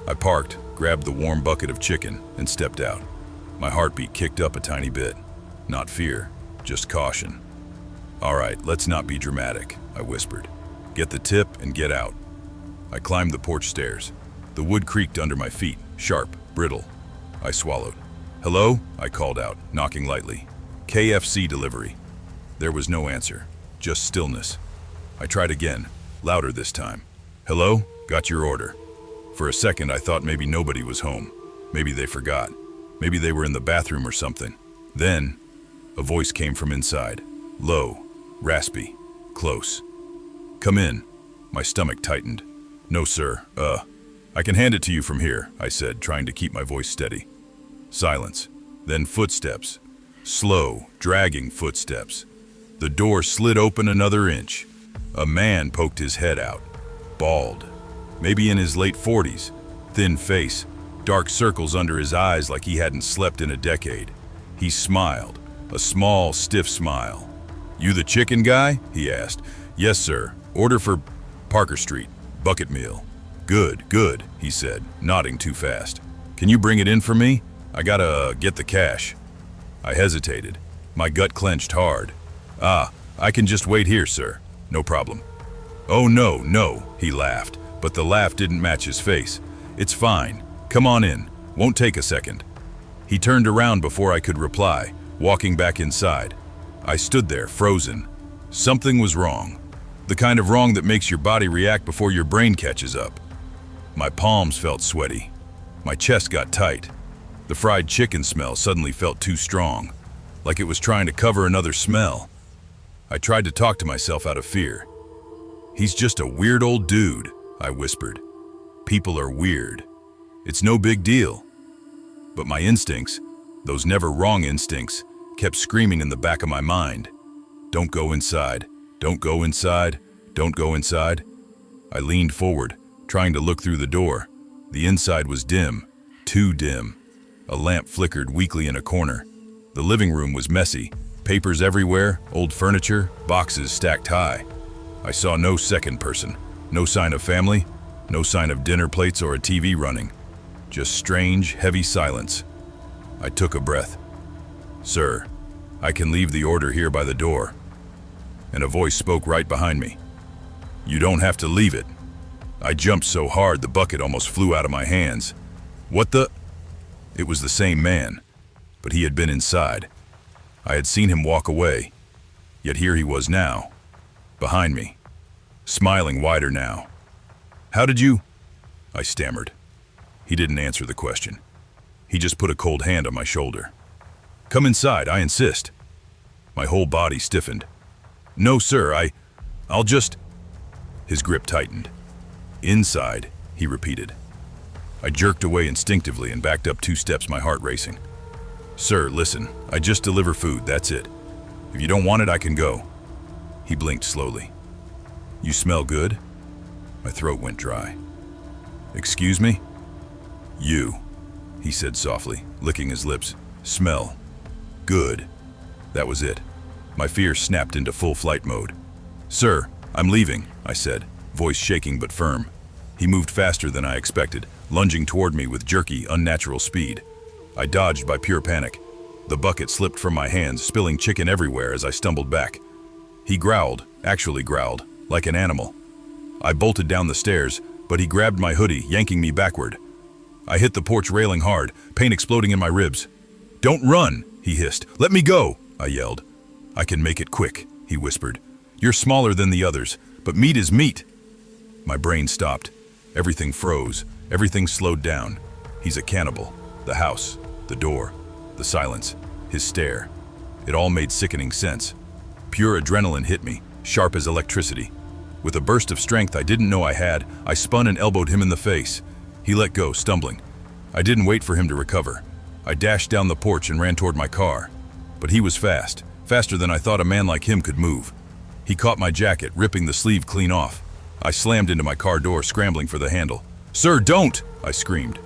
I parked, grabbed the warm bucket of chicken, and stepped out. My heartbeat kicked up a tiny bit. Not fear, just caution. All right, let's not be dramatic, I whispered. Get the tip and get out. I climbed the porch stairs. The wood creaked under my feet, sharp, brittle. I swallowed. Hello? I called out, knocking lightly. KFC delivery. There was no answer, just stillness. I tried again, louder this time. Hello? Got your order. For a second, I thought maybe nobody was home. Maybe they forgot. Maybe they were in the bathroom or something. Then, a voice came from inside. Low, raspy, close. Come in. My stomach tightened. No, sir. I can hand it to you from here, I said, trying to keep my voice steady. Silence. Then footsteps. Slow, dragging footsteps. The door slid open another inch. A man poked his head out. Bald. Maybe in his late 40s. Thin face. Dark circles under his eyes like he hadn't slept in a decade. He smiled. A small, stiff smile. You the chicken guy? He asked. Yes, sir. Order for Parker Street. Bucket meal. Good, good, he said, nodding too fast. Can you bring it in for me? I gotta get the cash. I hesitated. My gut clenched hard. I can just wait here, sir. No problem. Oh, no, he laughed, but the laugh didn't match his face. It's fine. Come on in. Won't take a second. He turned around before I could reply, walking back inside. I stood there, frozen. Something was wrong. The kind of wrong that makes your body react before your brain catches up. My palms felt sweaty. My chest got tight. The fried chicken smell suddenly felt too strong, like it was trying to cover another smell. I tried to talk to myself out of fear. He's just a weird old dude, I whispered. People are weird. It's no big deal. But my instincts, those never wrong instincts, kept screaming in the back of my mind. Don't go inside. Don't go inside. Don't go inside. I leaned forward, trying to look through the door. The inside was dim, too dim. A lamp flickered weakly in a corner. The living room was messy, papers everywhere, old furniture, boxes stacked high. I saw no second person, no sign of family, no sign of dinner plates or a TV running. Just strange, heavy silence. I took a breath. Sir, I can leave the order here by the door. And a voice spoke right behind me. You don't have to leave it. I jumped so hard the bucket almost flew out of my hands. What the? It was the same man, but he had been inside. I had seen him walk away, yet here he was now, behind me, smiling wider now. How did you? I stammered. He didn't answer the question. He just put a cold hand on my shoulder. Come inside, I insist. My whole body stiffened. No, sir, I'll just... His grip tightened. Inside, he repeated. I jerked away instinctively and backed up 2 steps, my heart racing. Sir, listen, I just deliver food, that's it. If you don't want it, I can go. He blinked slowly. You smell good? My throat went dry. Excuse me? You, he said softly, licking his lips. Smell. Good. That was it. My fear snapped into full flight mode. Sir, I'm leaving, I said, voice shaking but firm. He moved faster than I expected, lunging toward me with jerky, unnatural speed. I dodged by pure panic. The bucket slipped from my hands, spilling chicken everywhere as I stumbled back. He growled, actually growled, like an animal. I bolted down the stairs, but he grabbed my hoodie, yanking me backward. I hit the porch railing hard, pain exploding in my ribs. Don't run, he hissed. Let me go, I yelled. I can make it quick, he whispered. You're smaller than the others, but meat is meat. My brain stopped. Everything froze. Everything slowed down. He's a cannibal. The house, the door, the silence, his stare. It all made sickening sense. Pure adrenaline hit me, sharp as electricity. With a burst of strength I didn't know I had, I spun and elbowed him in the face. He let go, stumbling. I didn't wait for him to recover. I dashed down the porch and ran toward my car. But he was fast, faster than I thought a man like him could move. He caught my jacket, ripping the sleeve clean off. I slammed into my car door, scrambling for the handle. "Sir, don't!" I screamed.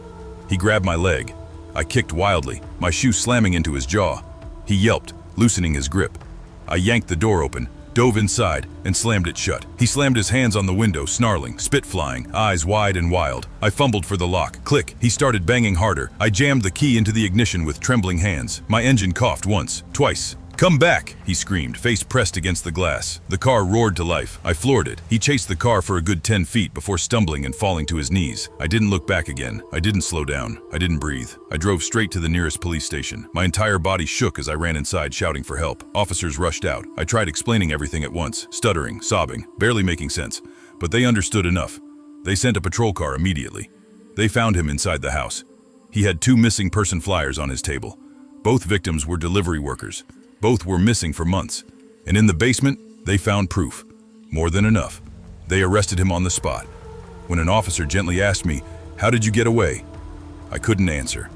He grabbed my leg. I kicked wildly, my shoe slamming into his jaw. He yelped, loosening his grip. I yanked the door open, dove inside, and slammed it shut. He slammed his hands on the window, snarling, spit flying, eyes wide and wild. I fumbled for the lock. Click. He started banging harder. I jammed the key into the ignition with trembling hands. My engine coughed once, twice. "Come back!" he screamed, face pressed against the glass. The car roared to life. I floored it. He chased the car for a good 10 feet before stumbling and falling to his knees. I didn't look back again. I didn't slow down. I didn't breathe. I drove straight to the nearest police station. My entire body shook as I ran inside, shouting for help. Officers rushed out. I tried explaining everything at once, stuttering, sobbing, barely making sense. But they understood enough. They sent a patrol car immediately. They found him inside the house. He had 2 missing person flyers on his table. Both victims were delivery workers. Both were missing for months. And in the basement, they found proof. More than enough. They arrested him on the spot. When an officer gently asked me, "How did you get away?" I couldn't answer.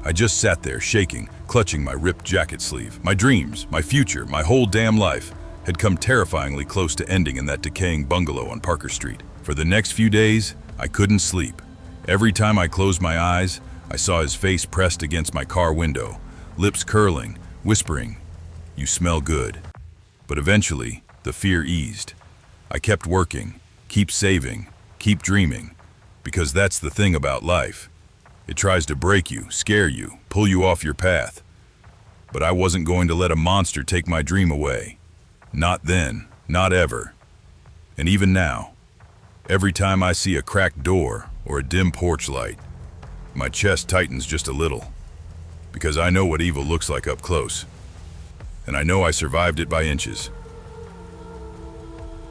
I just sat there, shaking, clutching my ripped jacket sleeve. My dreams, my future, my whole damn life had come terrifyingly close to ending in that decaying bungalow on Parker Street. For the next few days, I couldn't sleep. Every time I closed my eyes, I saw his face pressed against my car window, lips curling, whispering, "You smell good." But eventually, the fear eased. I kept working, keep saving, keep dreaming, because that's the thing about life. It tries to break you, scare you, pull you off your path. But I wasn't going to let a monster take my dream away. Not then, not ever. And even now, every time I see a cracked door or a dim porch light, my chest tightens just a little, because I know what evil looks like up close. And I know I survived it by inches.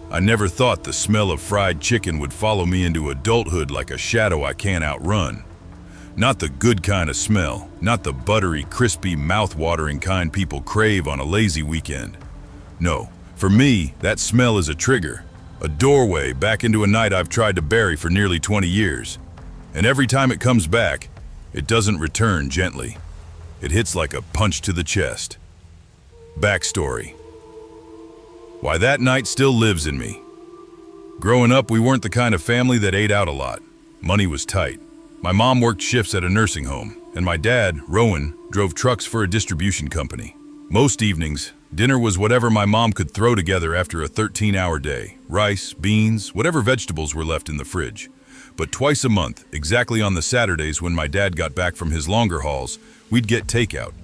I never thought the smell of fried chicken would follow me into adulthood like a shadow I can't outrun. Not the good kind of smell, not the buttery, crispy, mouth-watering kind people crave on a lazy weekend. No, for me, that smell is a trigger, a doorway back into a night I've tried to bury for nearly 20 years. And every time it comes back, it doesn't return gently. It hits like a punch to the chest. Backstory. Why that night still lives in me. Growing up, we weren't the kind of family that ate out a lot. Money was tight. My mom worked shifts at a nursing home, and my dad, Rowan, drove trucks for a distribution company. Most evenings, dinner was whatever my mom could throw together after a 13-hour day. Rice, beans, whatever vegetables were left in the fridge. But twice a month, exactly on the Saturdays when my dad got back from his longer hauls, we'd get takeout.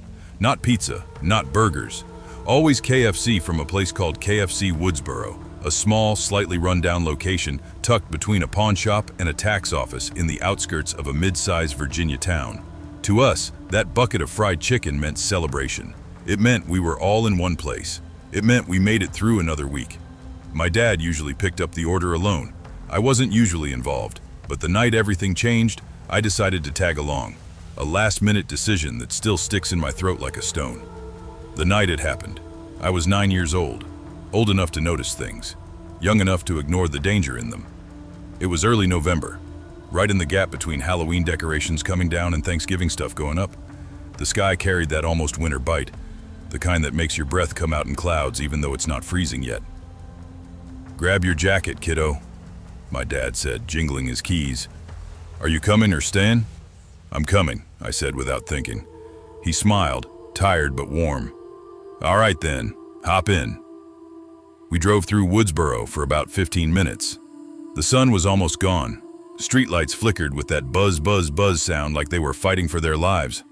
Not pizza, not burgers. Always KFC from a place called KFC Woodsboro, a small, slightly run-down location tucked between a pawn shop and a tax office in the outskirts of a mid-sized Virginia town. To us, that bucket of fried chicken meant celebration. It meant we were all in one place. It meant we made it through another week. My dad usually picked up the order alone. I wasn't usually involved, but the night everything changed, I decided to tag along. A last-minute decision that still sticks in my throat like a stone. The night it happened, I was 9 years old enough to notice things, young enough to ignore the danger in them. It was early November, right in the gap between Halloween decorations coming down and Thanksgiving stuff going up. The sky carried that almost winter bite, the kind that makes your breath come out in clouds even though it's not freezing yet. "Grab your jacket, kiddo," my dad said, jingling his keys. "Are you coming or staying?" "I'm coming," I said without thinking. He smiled, tired but warm. "All right then, hop in." We drove through Woodsboro for about 15 minutes. The sun was almost gone. Streetlights flickered with that buzz, buzz, buzz sound like they were fighting for their lives.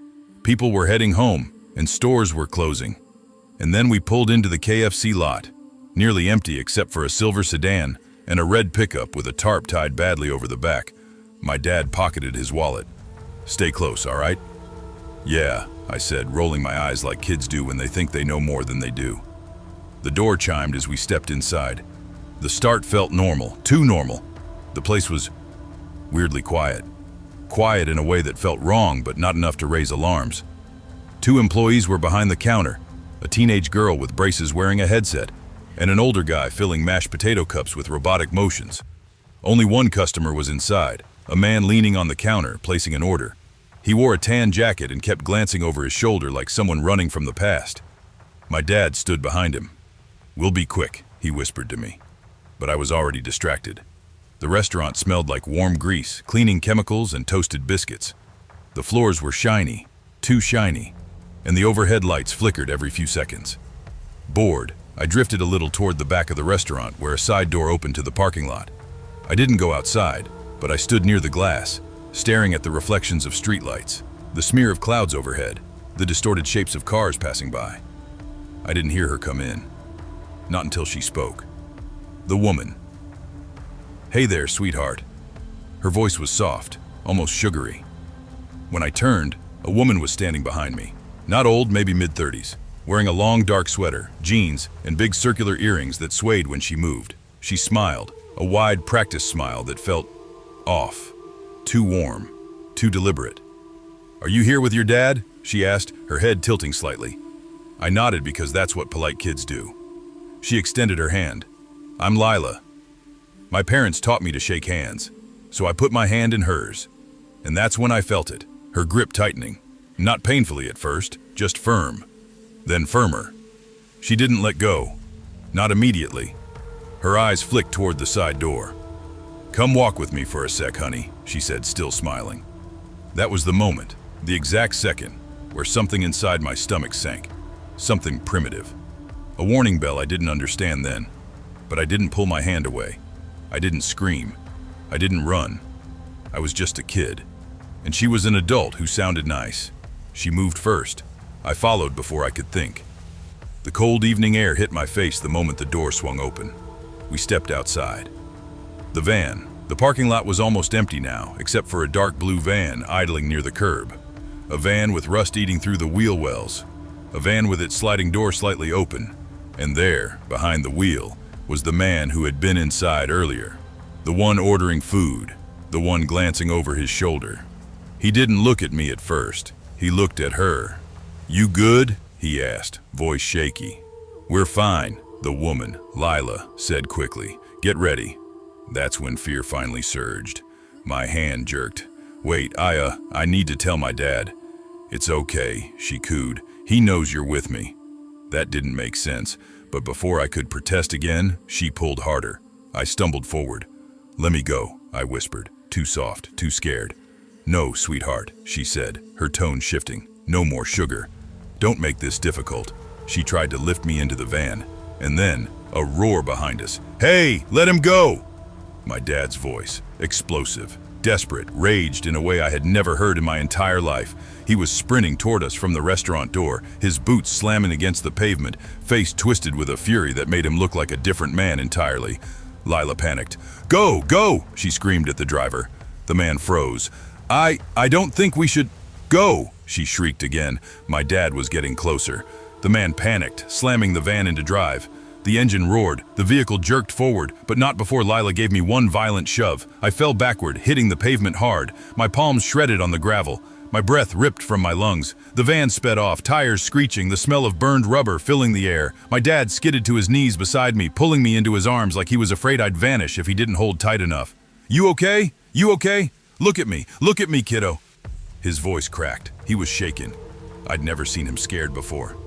People were heading home, and stores were closing. And then we pulled into the KFC lot, nearly empty except for a silver sedan and a red pickup with a tarp tied badly over the back. My dad pocketed his wallet. "Stay close, all right?" "Yeah," I said, rolling my eyes like kids do when they think they know more than they do. The door chimed as we stepped inside. The start felt normal, too normal. The place was weirdly quiet. Quiet in a way that felt wrong, but not enough to raise alarms. 2 employees were behind the counter, a teenage girl with braces wearing a headset, and an older guy filling mashed potato cups with robotic motions. Only one customer was inside, a man leaning on the counter, placing an order. He wore a tan jacket and kept glancing over his shoulder like someone running from the past. My dad stood behind him. "We'll be quick," he whispered to me. But I was already distracted. The restaurant smelled like warm grease, cleaning chemicals, and toasted biscuits. The floors were shiny, too shiny, and the overhead lights flickered every few seconds. Bored, I drifted a little toward the back of the restaurant where a side door opened to the parking lot. I didn't go outside, but I stood near the glass, staring at the reflections of streetlights, the smear of clouds overhead, the distorted shapes of cars passing by. I didn't hear her come in. Not until she spoke. The woman. "Hey there, sweetheart." Her voice was soft, almost sugary. When I turned, a woman was standing behind me. Not old, maybe mid-30s, wearing a long dark sweater, jeans, and big circular earrings that swayed when she moved. She smiled, a wide, practiced smile that felt off, too warm, too deliberate. "Are you here with your dad?" she asked, her head tilting slightly. I nodded because that's what polite kids do. She extended her hand. "I'm Lila." My parents taught me to shake hands, so I put my hand in hers. And that's when I felt it, her grip tightening. Not painfully at first, just firm. Then firmer. She didn't let go. Not immediately. Her eyes flicked toward the side door. "Come walk with me for a sec, honey," she said, still smiling. That was the moment, the exact second, where something inside my stomach sank. Something primitive. A warning bell I didn't understand then. But I didn't pull my hand away. I didn't scream. I didn't run. I was just a kid. And she was an adult who sounded nice. She moved first. I followed before I could think. The cold evening air hit my face the moment the door swung open. We stepped outside. The van. The parking lot was almost empty now, except for a dark blue van idling near the curb. A van with rust eating through the wheel wells. A van with its sliding door slightly open. And there, behind the wheel, was the man who had been inside earlier. The one ordering food. The one glancing over his shoulder. He didn't look at me at first. He looked at her. "You good?" he asked, voice shaky. "We're fine," the woman, Lila, said quickly. "Get ready." That's when fear finally surged. My hand jerked. "Wait, I need to tell my dad." "It's okay," she cooed. "He knows you're with me." That didn't make sense, but before I could protest again, she pulled harder. I stumbled forward. "Let me go," I whispered, too soft, too scared. "No, sweetheart," she said, her tone shifting. "No more sugar. Don't make this difficult." She tried to lift me into the van, and then a roar behind us. "Hey, let him go!" My dad's voice, explosive, desperate, raged in a way I had never heard in my entire life. He was sprinting toward us from the restaurant door, his boots slamming against the pavement, face twisted with a fury that made him look like a different man entirely. Lila panicked. "Go, go!" she screamed at the driver. The man froze. I don't think we should go," she shrieked again. My dad was getting closer. The man panicked, slamming the van into drive. The engine roared, the vehicle jerked forward, but not before Lila gave me one violent shove. I fell backward, hitting the pavement hard. My palms shredded on the gravel. My breath ripped from my lungs. The van sped off, tires screeching, the smell of burned rubber filling the air. My dad skidded to his knees beside me, pulling me into his arms like he was afraid I'd vanish if he didn't hold tight enough. "You okay? You okay? Look at me, kiddo." His voice cracked. He was shaken. I'd never seen him scared before.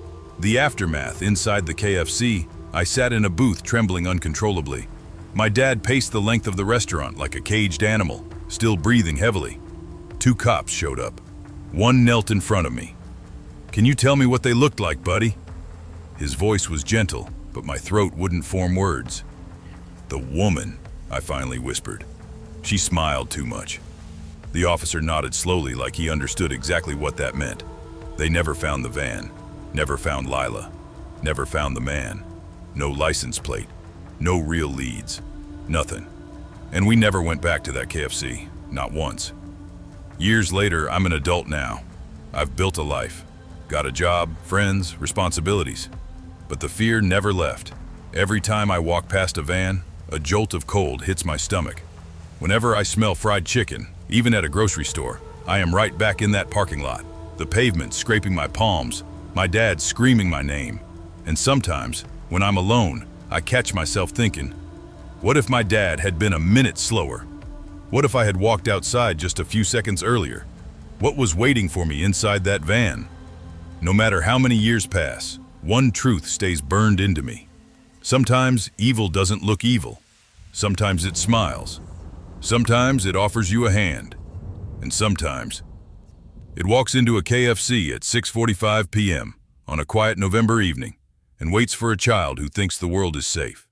The aftermath inside the KFC, I sat in a booth trembling uncontrollably. My dad paced the length of the restaurant like a caged animal, still breathing heavily. 2 cops showed up. One knelt in front of me. "Can you tell me what they looked like, buddy?" His voice was gentle, but my throat wouldn't form words. "The woman," I finally whispered. She smiled too much. The officer nodded slowly like he understood exactly what that meant. They never found the van, never found Lila, never found the man. No license plate, no real leads, nothing. And we never went back to that KFC, not once. Years later, I'm an adult now. I've built a life, got a job, friends, responsibilities. but the fear never left. Every time I walk past a van, a jolt of cold hits my stomach. Whenever I smell fried chicken, even at a grocery store, I am right back in that parking lot. The pavement scraping my palms, my dad screaming my name. And sometimes, when I'm alone, I catch myself thinking, what if my dad had been a minute slower? What if I had walked outside just a few seconds earlier? What was waiting for me inside that van? No matter how many years pass, one truth stays burned into me. Sometimes evil doesn't look evil. Sometimes it smiles. Sometimes it offers you a hand. And sometimes it walks into a KFC at 6:45 p.m. on a quiet November evening and waits for a child who thinks the world is safe.